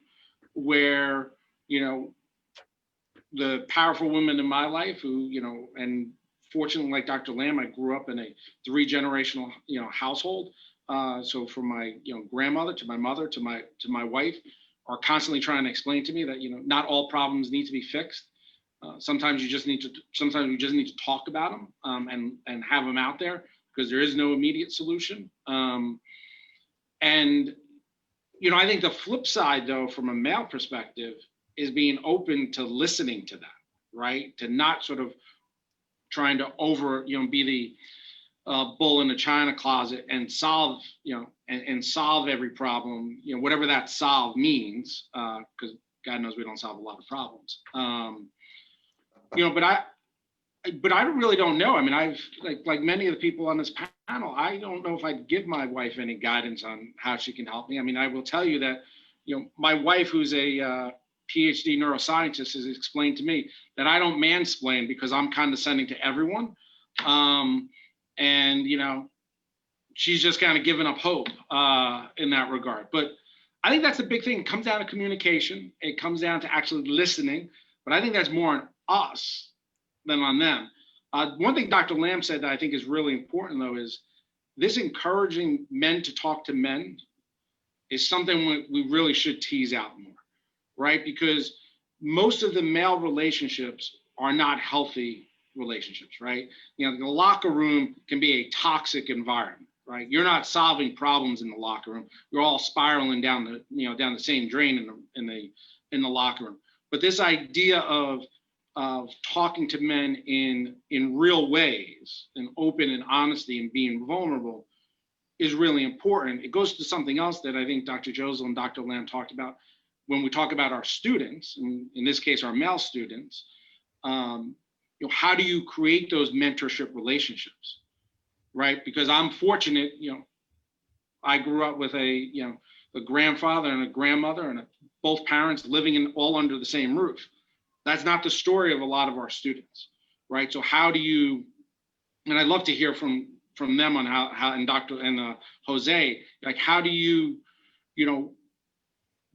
Speaker 4: Where the powerful women in my life who and fortunately, like Dr. Lamb, I grew up in a 3-generational household. So from my grandmother to my mother to my wife, are constantly trying to explain to me that not all problems need to be fixed. Sometimes you just need to talk about them and have them out there, because there is no immediate solution. And I think the flip side, though, from a male perspective, is being open to listening to that, right? To not sort of trying to be the bull in the china closet and solve, and solve every problem, whatever that solve means, because God knows we don't solve a lot of problems. But I really don't know. I mean, I've like many of the people on this panel, I don't know if I'd give my wife any guidance on how she can help me. I mean, I will tell you that, my wife, who's a PhD neuroscientist, has explained to me that I don't mansplain because I'm condescending to everyone. And, she's just kind of given up hope in that regard. But I think that's the big thing. It comes down to communication. It comes down to actually listening. But I think that's more on us than on them. One thing Dr. Lamb said that I think is really important, though, is this encouraging men to talk to men is something we really should tease out more, right? Because most of the male relationships are not healthy relationships, right? The locker room can be a toxic environment, right? You're not solving problems in the locker room. You're all spiraling down the same drain in the locker room. But this idea of talking to men in real ways, and open and honesty and being vulnerable, is really important. It goes to something else that I think Dr. Jossel and Dr. Lamb talked about when we talk about our students, in this case, our male students. How do you create those mentorship relationships, right? Because I'm fortunate, I grew up with a grandfather and a grandmother and both parents living all under the same roof. That's not the story of a lot of our students, right? So how do you, and I'd love to hear from them on how and Dr. and Jose, like, how do you,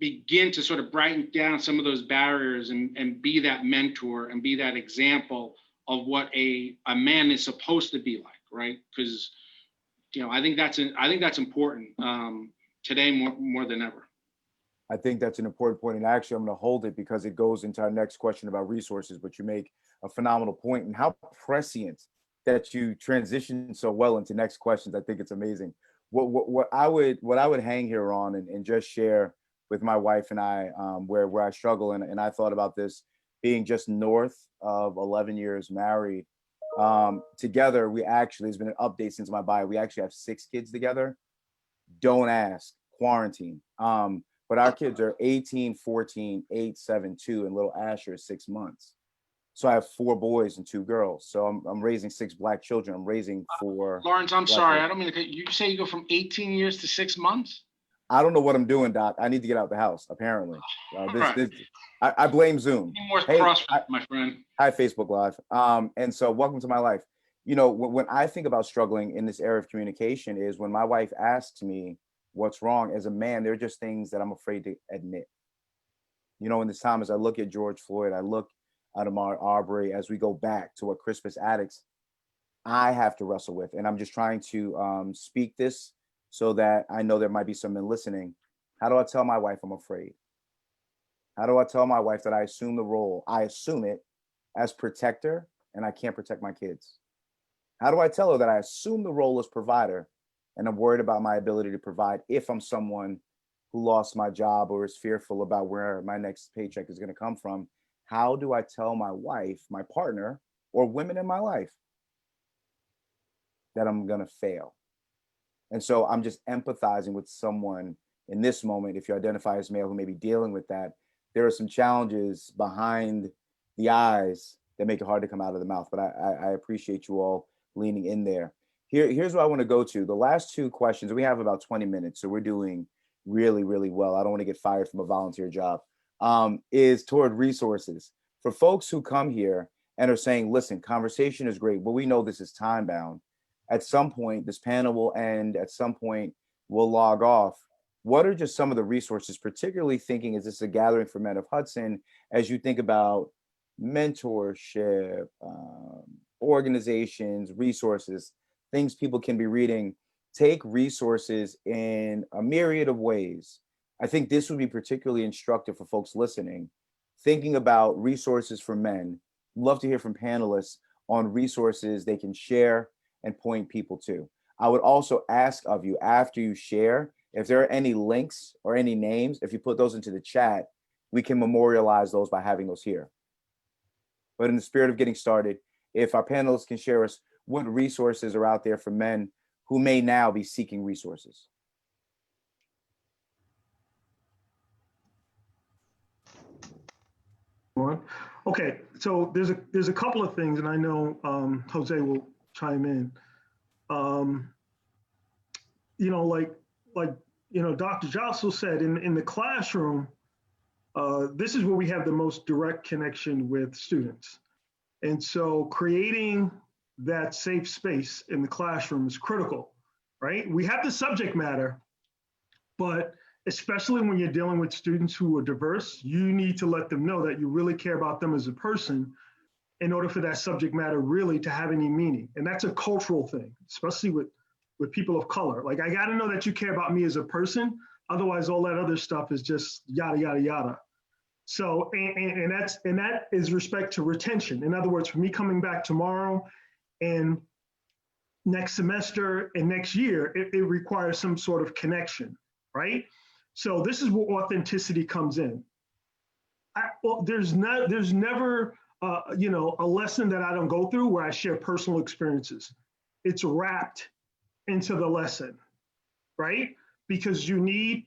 Speaker 4: begin to sort of brighten down some of those barriers and be that mentor and be that example of what a man is supposed to be like, right? Because I think that's important today more than ever.
Speaker 2: I think that's an important point, and actually I'm going to hold it because it goes into our next question about resources, but you make a phenomenal point, and how prescient that you transition so well into next questions. I think it's amazing. What I would hang here on and just share with my wife and I, where I struggle, and I thought about this being just north of 11 years married. Together, we actually, there's been an update since my bio, we actually have 6 kids together. Don't ask, quarantine. But our kids are 18, 14, 8, 7, 2, and little Asher is 6 months. So I have 4 boys and 2 girls. So I'm raising 6 Black children. I'm raising 4.
Speaker 4: Lawrence, I'm sorry. I don't mean to. You say you go from 18 years to 6 months?
Speaker 2: I don't know what I'm doing, Doc. I need to get out the house, apparently. I blame Zoom.
Speaker 4: More CrossFit, my friend.
Speaker 2: Hi, Facebook Live. And so welcome to my life. When I think about struggling in this era of communication is when my wife asks me what's wrong. As a man, there are just things that I'm afraid to admit. In this time, as I look at George Floyd, I look at Ahmaud Arbery, as we go back to what Crispus Attucks, I have to wrestle with. And I'm just trying to speak this so that I know there might be some men listening. How do I tell my wife I'm afraid? How do I tell my wife that I assume the role? I assume it as protector, and I can't protect my kids. How do I tell her that I assume the role as provider, and I'm worried about my ability to provide if I'm someone who lost my job or is fearful about where my next paycheck is going to come from? How do I tell my wife, my partner, or women in my life that I'm going to fail? And so I'm just empathizing with someone in this moment, if you identify as male, who may be dealing with that. There are some challenges behind the eyes that make it hard to come out of the mouth, but I appreciate you all leaning in there. Here's what I want to go to. The last 2 questions, we have about 20 minutes, so we're doing really, really well. I don't want to get fired from a volunteer job, is toward resources. For folks who come here and are saying, listen, conversation is great, but we know this is time bound. At some point, this panel will end. At some point, we'll log off. What are just some of the resources, particularly thinking, is this a gathering for men of Hudson, as you think about mentorship, organizations, resources, things people can be reading take resources in a myriad of ways. I think this would be particularly instructive for folks listening, thinking about resources for men. Love to hear from panelists on resources they can share and point people to. I would also ask of you, after you share, if there are any links or any names, if you put those into the chat, we can memorialize those by having those here. But in the spirit of getting started, if our panelists can share us what resources are out there for men who may now be seeking resources.
Speaker 7: Okay, so there's a couple of things, and I know Jose will chime in. Dr. Jossel said, in the classroom, this is where we have the most direct connection with students. And so creating that safe space in the classroom is critical, right? We have the subject matter, but especially when you're dealing with students who are diverse, you need to let them know that you really care about them as a person in order for that subject matter really to have any meaning. And that's a cultural thing, especially with people of color. Like, I gotta know that you care about me as a person, otherwise all that other stuff is just yada, yada, yada. So, and that is respect to retention. In other words, for me coming back tomorrow and next semester and next year, it requires some sort of connection, right? So this is where authenticity comes in. There's never a lesson that I don't go through where I share personal experiences. It's wrapped into the lesson, right? Because you need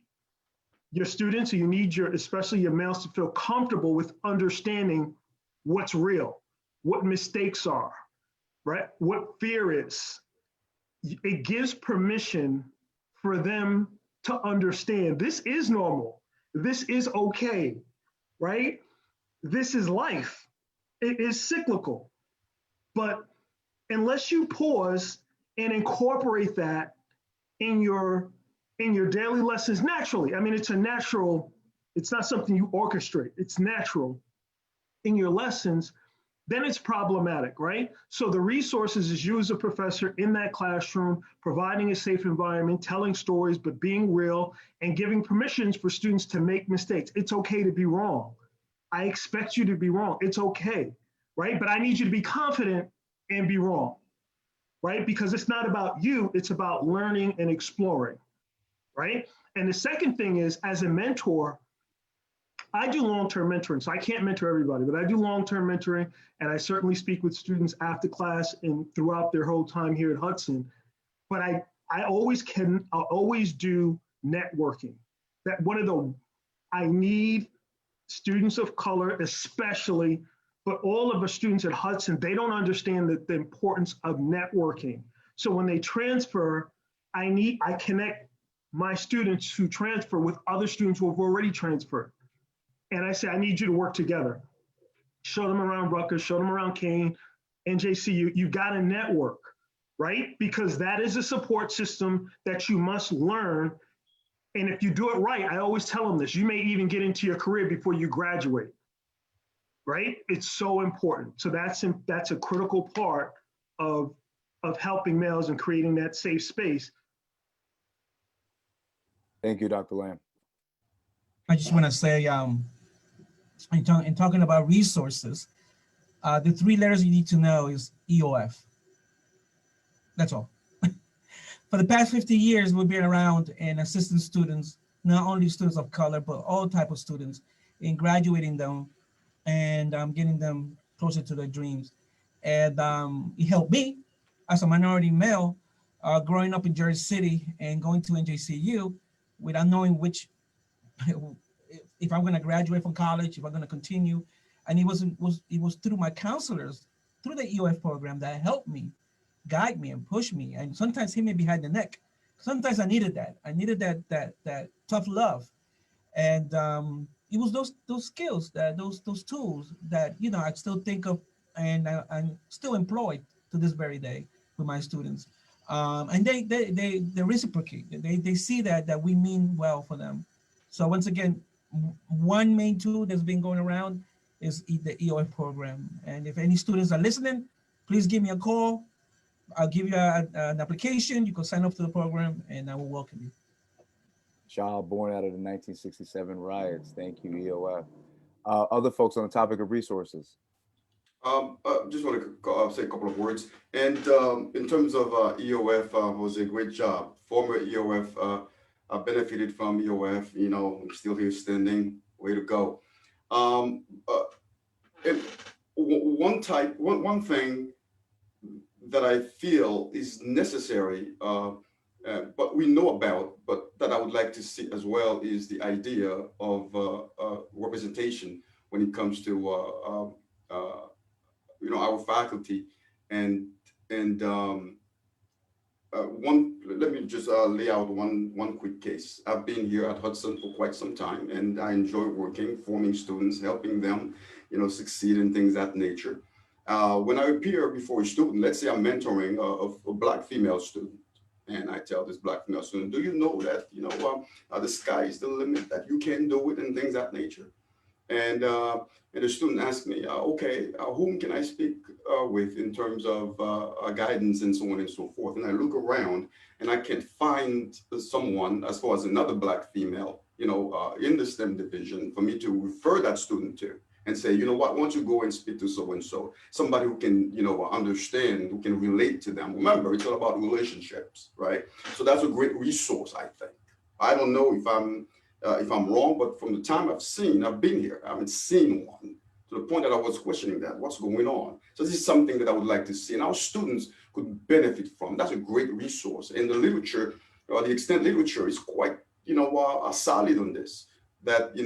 Speaker 7: your students, you need especially your males, to feel comfortable with understanding what's real, what mistakes are, right? What fear is. It gives permission for them to understand this is normal, this is okay, right? This is life. It is cyclical. But unless you pause and incorporate that in your daily lessons naturally, I mean, it's not something you orchestrate, it's natural in your lessons, then it's problematic, right? So the resources is you as a professor in that classroom, providing a safe environment, telling stories, but being real and giving permissions for students to make mistakes. It's okay to be wrong. I expect you to be wrong. It's okay, right? But I need you to be confident and be wrong, right? Because it's not about you, it's about learning and exploring, right? And the second thing is, as a mentor, I do long-term mentoring, so I can't mentor everybody, but I do long-term mentoring, and I certainly speak with students after class and throughout their whole time here at Hudson. But I always do networking. I need students of color, especially, but all of the students at Hudson, they don't understand the importance of networking. So when they transfer, I connect my students who transfer with other students who have already transferred. And I say, I need you to work together. Show them around Rutgers, show them around Kane, NJCU. You got to network, right? Because that is a support system that you must learn. And if you do it right, I always tell them this, you may even get into your career before you graduate, right? It's so important. So that's a critical part of helping males and creating that safe space.
Speaker 2: Thank you, Dr. Lamb.
Speaker 3: I just want to say, in talking about resources, the 3 letters you need to know is EOF. That's all. For the past 50 years, we've been around and assisting students, not only students of color, but all type of students, in graduating them and getting them closer to their dreams. And it helped me as a minority male, growing up in Jersey City and going to NJCU without knowing if I'm going to graduate from college, if I'm going to continue. And it was through my counselors, through the EOF program, that helped me, guide me and push me, and sometimes hit me behind the neck. Sometimes I needed that. I needed that tough love, and it was those skills, those tools that I still think of, and I'm still employed to this very day with my students. And they reciprocate. They see that we mean well for them. So once again, one main tool that's been going around is the EOF program. And if any students are listening, please give me a call. I'll give you an application. You can sign up to the program, and I will welcome you.
Speaker 2: Child born out of the 1967 riots. Thank you, EOF. Other folks on the topic of resources.
Speaker 5: Just want to say a couple of words. And in terms of EOF, was a great job. Former EOF benefited from EOF. You know, I'm still here standing. Way to go. And one thing that I feel is necessary, but we know about, but that I would like to see as well, is the idea of representation when it comes to you know, our faculty. And let me just lay out one quick case. I've been here at Hudson for quite some time, and I enjoy working, forming students, helping them, you know, succeed in things of that nature. When I appear before a student, let's say I'm mentoring a Black female student, and I tell this Black female student, do you know that, you know, the sky is the limit, that you can do it, and things of that nature? And the student asked me, okay, whom can I speak with in terms of guidance and so on and so forth? And I look around and I can't find someone, as far as another Black female, you know, in the STEM division, for me to refer that student to and say, you know what, why don't you go and speak to so-and-so, somebody who can, you know, understand, who can relate to them. Remember, it's all about relationships, right? So that's a great resource, I think. I don't know if I'm wrong, but from the time I've been here, I haven't seen one, to the point that I was questioning that, what's going on? So this is something that I would like to see, and our students could benefit from. That's a great resource. And the literature, the extant literature is quite, you know, solid on this, that, you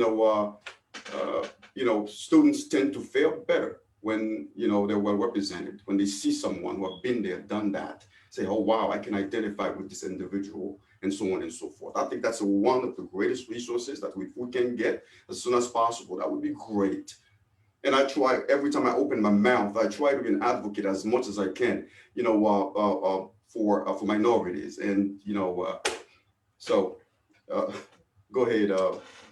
Speaker 5: know, students tend to fare better when, you know, they're well represented, when they see someone who have been there, done that, say, oh, wow, I can identify with this individual, and so on and so forth. I think that's one of the greatest resources that we can get as soon as possible. That would be great. And I try, every time I open my mouth, I try to be an advocate as much as I can, you know, for minorities. And, you know, so go ahead.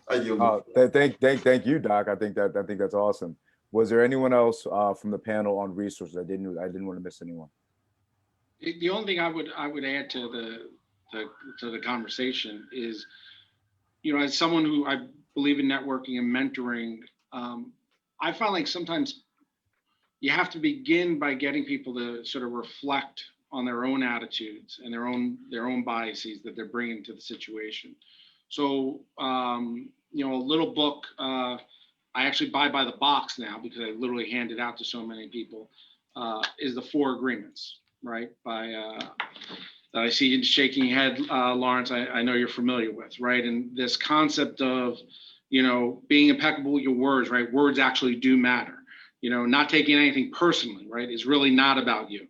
Speaker 5: I yield.
Speaker 2: Thank you, Doc. I think that's awesome. Was there anyone else from the panel on resources? I didn't want to miss anyone.
Speaker 4: The only thing I would add to the conversation is, you know, as someone who I believe in networking and mentoring, I find like sometimes you have to begin by getting people to sort of reflect on their own attitudes and their own biases that they're bringing to the situation. So, you know, a little book I actually buy by the box now because I literally hand it out to so many people, is The Four Agreements, right? By that I see you shaking your head, Lawrence, I know you're familiar with, right? And this concept of, you know, being impeccable with your words, right? Words actually do matter. You know, not taking anything personally, right? It's really not about you.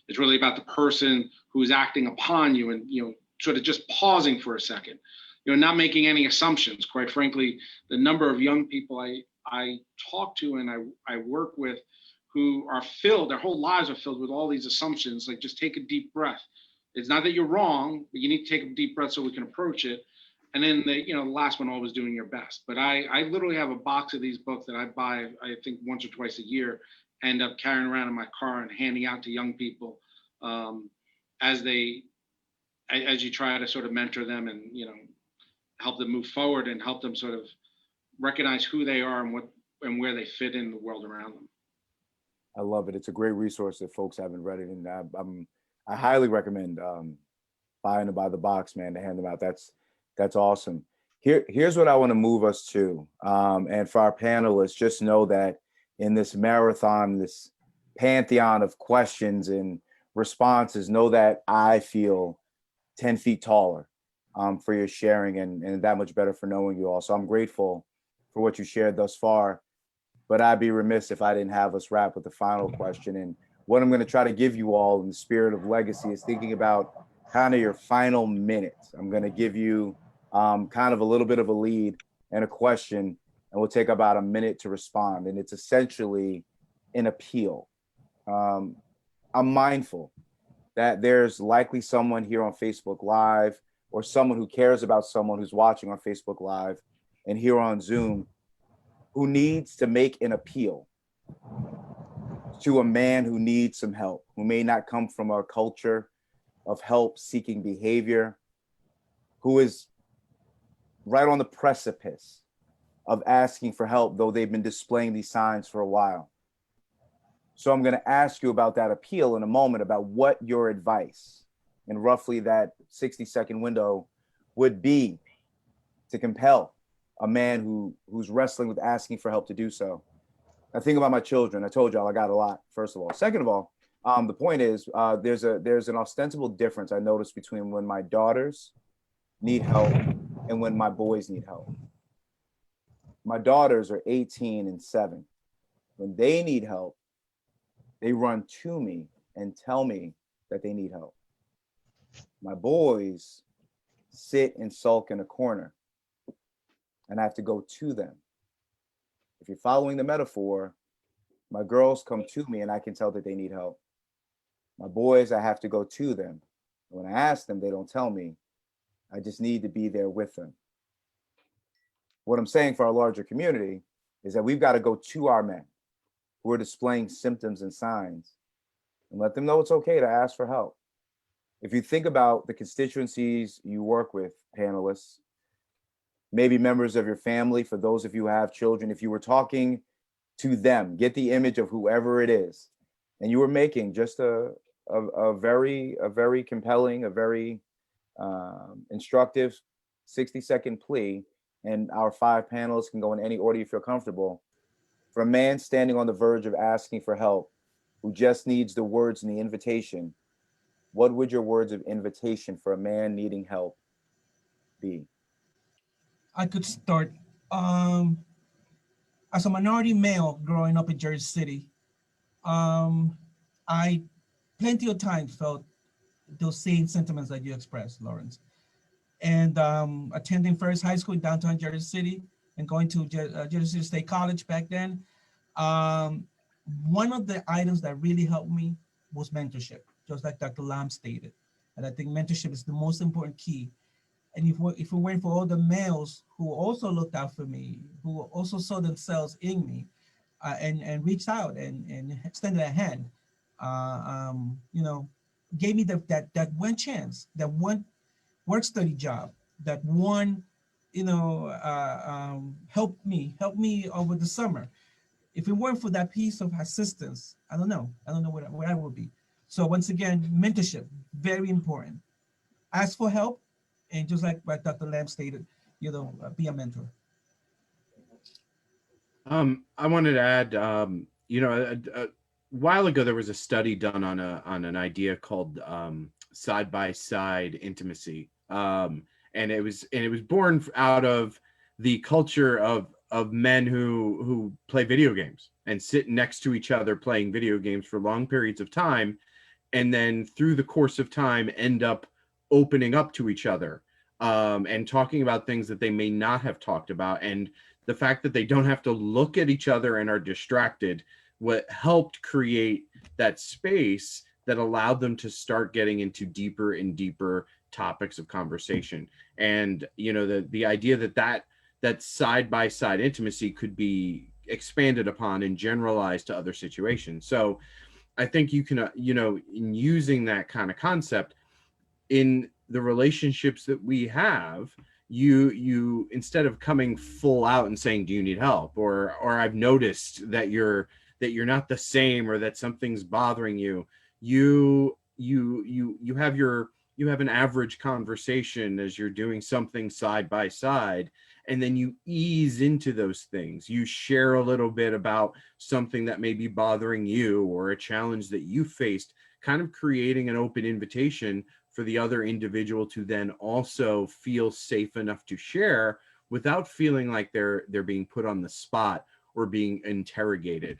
Speaker 4: It's really about the person who's acting upon you, and, you know, sort of just pausing for a second, you know, not making any assumptions. Quite frankly, the number of young people I talk to and I work with who are filled, their whole lives are filled with all these assumptions, like just take a deep breath. It's not that you're wrong, but you need to take a deep breath so we can approach it. And then the last one, always doing your best. But I literally have a box of these books that I buy, I think once or twice a year, end up carrying around in my car and handing out to young people as you try to sort of mentor them and, you know, help them move forward and help them sort of recognize who they are and where they fit in the world around them.
Speaker 2: I love it. It's a great resource if folks haven't read it, and I highly recommend buying it by the box, man, to hand them out. That's awesome. Here's what I want to move us to, and for our panelists, just know that in this marathon, this pantheon of questions and responses, know that I feel 10 feet taller for your sharing, and that much better for knowing you all. So I'm grateful for what you shared thus far. But I'd be remiss if I didn't have us wrap with the final question. And what I'm going to try to give you all in the spirit of legacy is thinking about kind of your final minutes. I'm going to give you kind of a little bit of a lead and a question, and we'll take about a minute to respond. And it's essentially an appeal. I'm mindful that there's likely someone here on Facebook Live, or someone who cares about someone who's watching on Facebook Live and here on Zoom, who needs to make an appeal to a man who needs some help, who who may not come from a culture of help-seeking behavior, who is right on the precipice of asking for help, though they've been displaying these signs for a while. So I'm going to ask you about that appeal in a moment, about what your advice in roughly that 60-second window would be to compel a man who's wrestling with asking for help to do so. I think about my children. I told y'all I got a lot, first of all. Second of all, the point is there's an ostensible difference I noticed between when my daughters need help and when my boys need help. My daughters are 18 and 7. When they need help, they run to me and tell me that they need help. My boys sit and sulk in a corner, and I have to go to them. If you're following the metaphor, my girls come to me and I can tell that they need help. My boys, I have to go to them. When I ask them, they don't tell me. I just need to be there with them. What I'm saying for our larger community is that we've got to go to our men who are displaying symptoms and signs and let them know it's okay to ask for help. If you think about the constituencies you work with, panelists, maybe members of your family, for those of you who have children, if you were talking to them, get the image of whoever it is, and you were making just a very compelling, a very instructive 60-second plea, and our 5 panelists can go in any order you feel comfortable, for a man standing on the verge of asking for help, who just needs the words in the invitation, what would your words of invitation for a man needing help be?
Speaker 3: I could start. As a minority male growing up in Jersey City, I plenty of times felt those same sentiments that you expressed, Lawrence. And attending First High School in downtown Jersey City and going to Jersey City State College back then, one of the items that really helped me was mentorship, just like Dr. Lam stated. And I think mentorship is the most important key. And if it weren't for all the males who also looked out for me, who also saw themselves in me, and reached out and extended a hand, gave me that one chance, that one work study job, that one, helped me over the summer. If it weren't for that piece of assistance, I don't know where I would be. So once again, mentorship, very important. Ask for help, and just like what Dr. Lamb stated, be a mentor.
Speaker 6: I wanted to add, a while ago there was a study done on an idea called side-by-side intimacy, and it was born out of the culture of men who play video games and sit next to each other playing video games for long periods of time, and then through the course of time end up opening up to each other and talking about things that they may not have talked about. And the fact that they don't have to look at each other and are distracted, what helped create that space that allowed them to start getting into deeper and deeper topics of conversation. And, the idea that side-by-side intimacy could be expanded upon and generalized to other situations. So I think you can, in using that kind of concept in the relationships that we have, you instead of coming full out and saying, do you need help? Or I've noticed that you're not the same, or that something's bothering you. You have an average conversation as you're doing something side by side, and then you ease into those things. You share a little bit about something that may be bothering you or a challenge that you faced, kind of creating an open invitation for the other individual to then also feel safe enough to share without feeling like they're being put on the spot or being interrogated.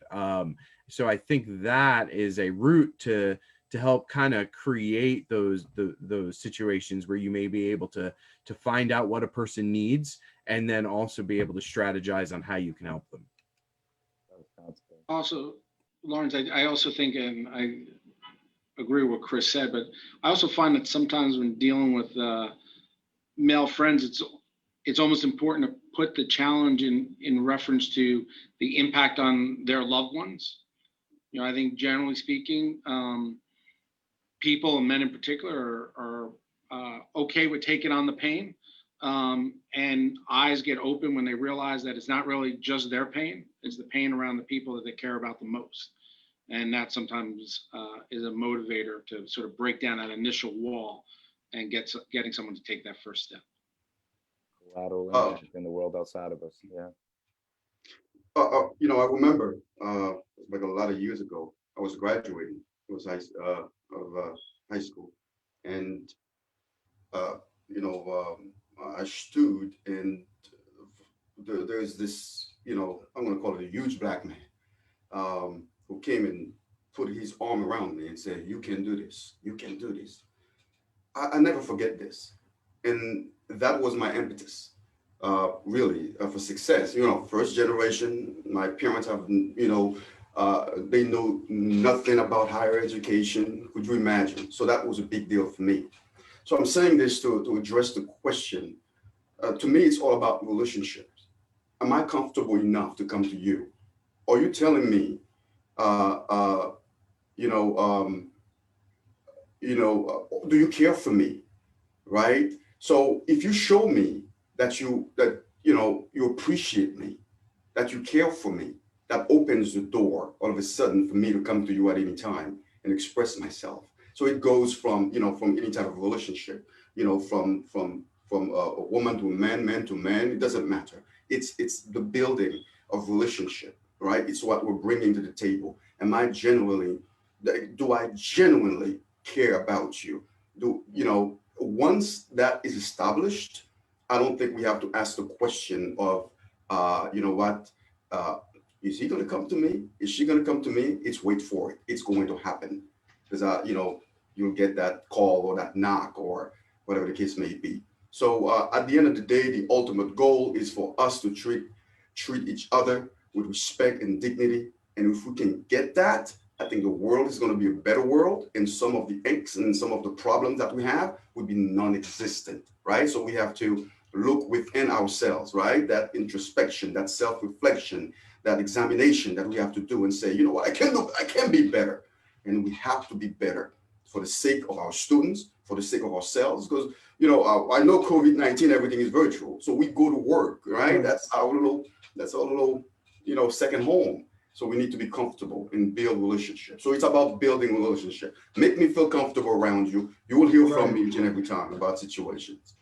Speaker 6: So I think that is a route to help kind of create those situations where you may be able to find out what a person needs, and then also be able to strategize on how you can help them.
Speaker 4: Also, Lawrence, I also think, and I agree with what Chris said, but I also find that sometimes when dealing with male friends, it's almost important to put the challenge in reference to the impact on their loved ones. I think generally speaking, people, and men in particular, are okay with taking on the pain, and eyes get open when they realize that it's not really just their pain, it's the pain around the people that they care about the most. And that sometimes is a motivator to sort of break down that initial wall and getting someone to take that first step.
Speaker 2: Collateral impact in the world outside of us. Yeah.
Speaker 5: You know, I remember like a lot of years ago, I was graduating. It was high school, and you know, I stood, and there's this, you know, I'm going to call it a huge black man, who came and put his arm around me and said, "You can do this. You can do this." I never forget this, and that was my impetus. Really, for success. You know, first generation, my parents have, you know, they know nothing about higher education. Could you imagine? So that was a big deal for me. So I'm saying this to address the question. To me, it's all about relationships. Am I comfortable enough to come to you? Are you telling me, you know, do you care for me, right? So if you show me that you know, you appreciate me, that you care for me, that opens the door all of a sudden for me to come to you at any time and express myself. So it goes from, you know, from any type of relationship, you know, from a woman to a man, man to man, it doesn't matter. It's the building of relationship, right? It's what we're bringing to the table. Do I genuinely care about you? You know, once that is established, I don't think we have to ask the question of, you know what, is he going to come to me? Is she going to come to me? It's wait for it. It's going to happen. Because, you know, you'll get that call or that knock or whatever the case may be. So at the end of the day, the ultimate goal is for us to treat each other with respect and dignity. And if we can get that, I think the world is going to be a better world, and some of the aches and some of the problems that we have would be non-existent, right? So we have to look within ourselves, right? That introspection, that self-reflection, that examination that we have to do and say, you know what, I can be better. And we have to be better for the sake of our students, for the sake of ourselves, because, you know, I know COVID-19, everything is virtual. So we go to work, right? That's our little, you know, second home. So we need to be comfortable and build relationships. So it's about building relationship. Make me feel comfortable around you. You will hear from me each and every time about situations.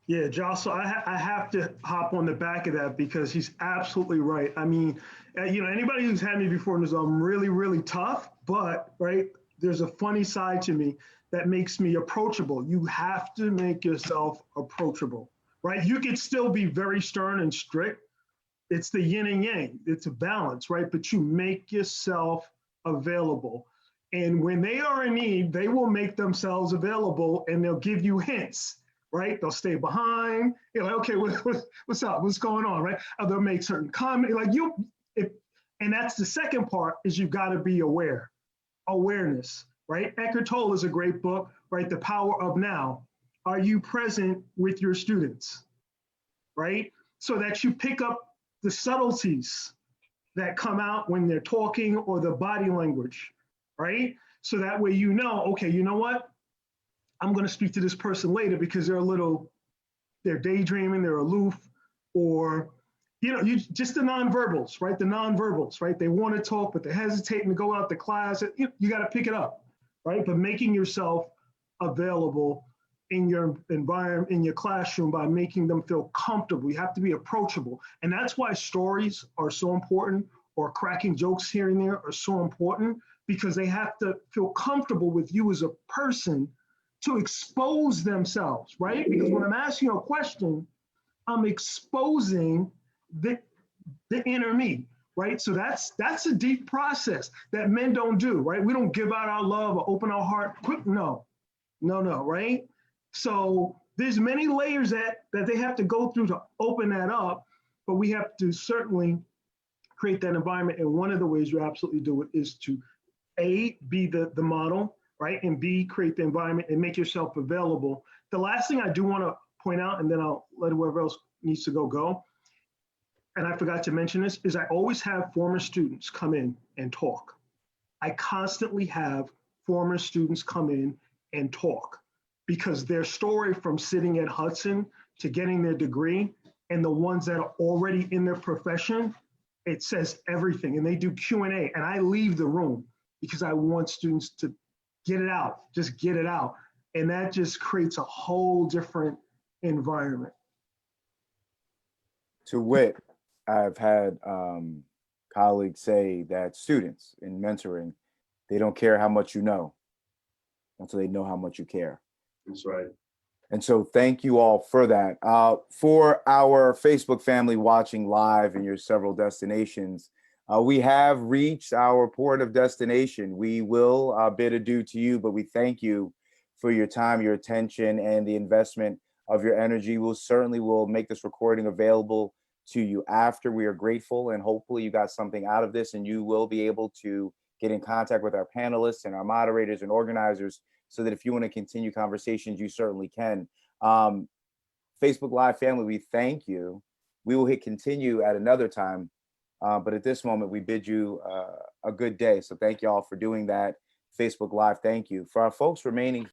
Speaker 7: Yeah, Jossel, I have to hop on the back of that because he's absolutely right. I mean, you know, anybody who's had me before knows I'm really, really tough, but right, there's a funny side to me that makes me approachable. You have to make yourself approachable, right? You can still be very stern and strict. It's the yin and yang. It's a balance, right? But you make yourself available. And when they are in need, they will make themselves available and they'll give you hints, right? They'll stay behind. You're like, okay, what's up? What's going on, right? Or they'll make certain comments. Like and that's the second part is you've got to be aware. Awareness, right? Eckhart Tolle is a great book, right? The Power of Now. Are you present with your students, right? So that you pick up the subtleties that come out when they're talking or the body language, right? So that way you know, okay, you know what? I'm going to speak to this person later because they're daydreaming, they're aloof, or, you know, just the nonverbals, right? The nonverbals, right? They want to talk, but they're hesitating to go out to class. You got to pick it up, right? But making yourself available in your environment, in your classroom, by making them feel comfortable. You have to be approachable. And that's why stories are so important, or cracking jokes here and there are so important, because they have to feel comfortable with you as a person to expose themselves, right? Because when I'm asking you a question, I'm exposing the inner me, right? So that's a deep process that men don't do, right? We don't give out our love or open our heart quick. No, right? So there's many layers that they have to go through to open that up, but we have to certainly create that environment. And one of the ways you absolutely do it is to A, be the model, right? And B, create the environment and make yourself available. The last thing I do want to point out, and then I'll let whoever else needs to go, and I forgot to mention this, is I always have former students come in and talk. I constantly have former students come in and talk, because their story from sitting at Hudson to getting their degree, and the ones that are already in their profession, it says everything. And they do Q&A, and I leave the room because I want students to get it out, just get it out. And that just creates a whole different environment.
Speaker 2: To wit, I've had colleagues say that students in mentoring, they don't care how much you know until they know how much you care.
Speaker 1: That's right.
Speaker 2: And so thank you all for that. For our Facebook family watching live in your several destinations, we have reached our port of destination. We will bid adieu to you, but we thank you for your time, your attention, and the investment of your energy. We'll certainly will make this recording available to you after. We are grateful, and hopefully you got something out of this, and you will be able to get in contact with our panelists and our moderators and organizers, so that if you want to continue conversations, you certainly can. Facebook Live family, we thank you. We will hit continue at another time, but at this moment, we bid you a good day. So thank you all for doing that. Facebook Live, thank you. For our folks remaining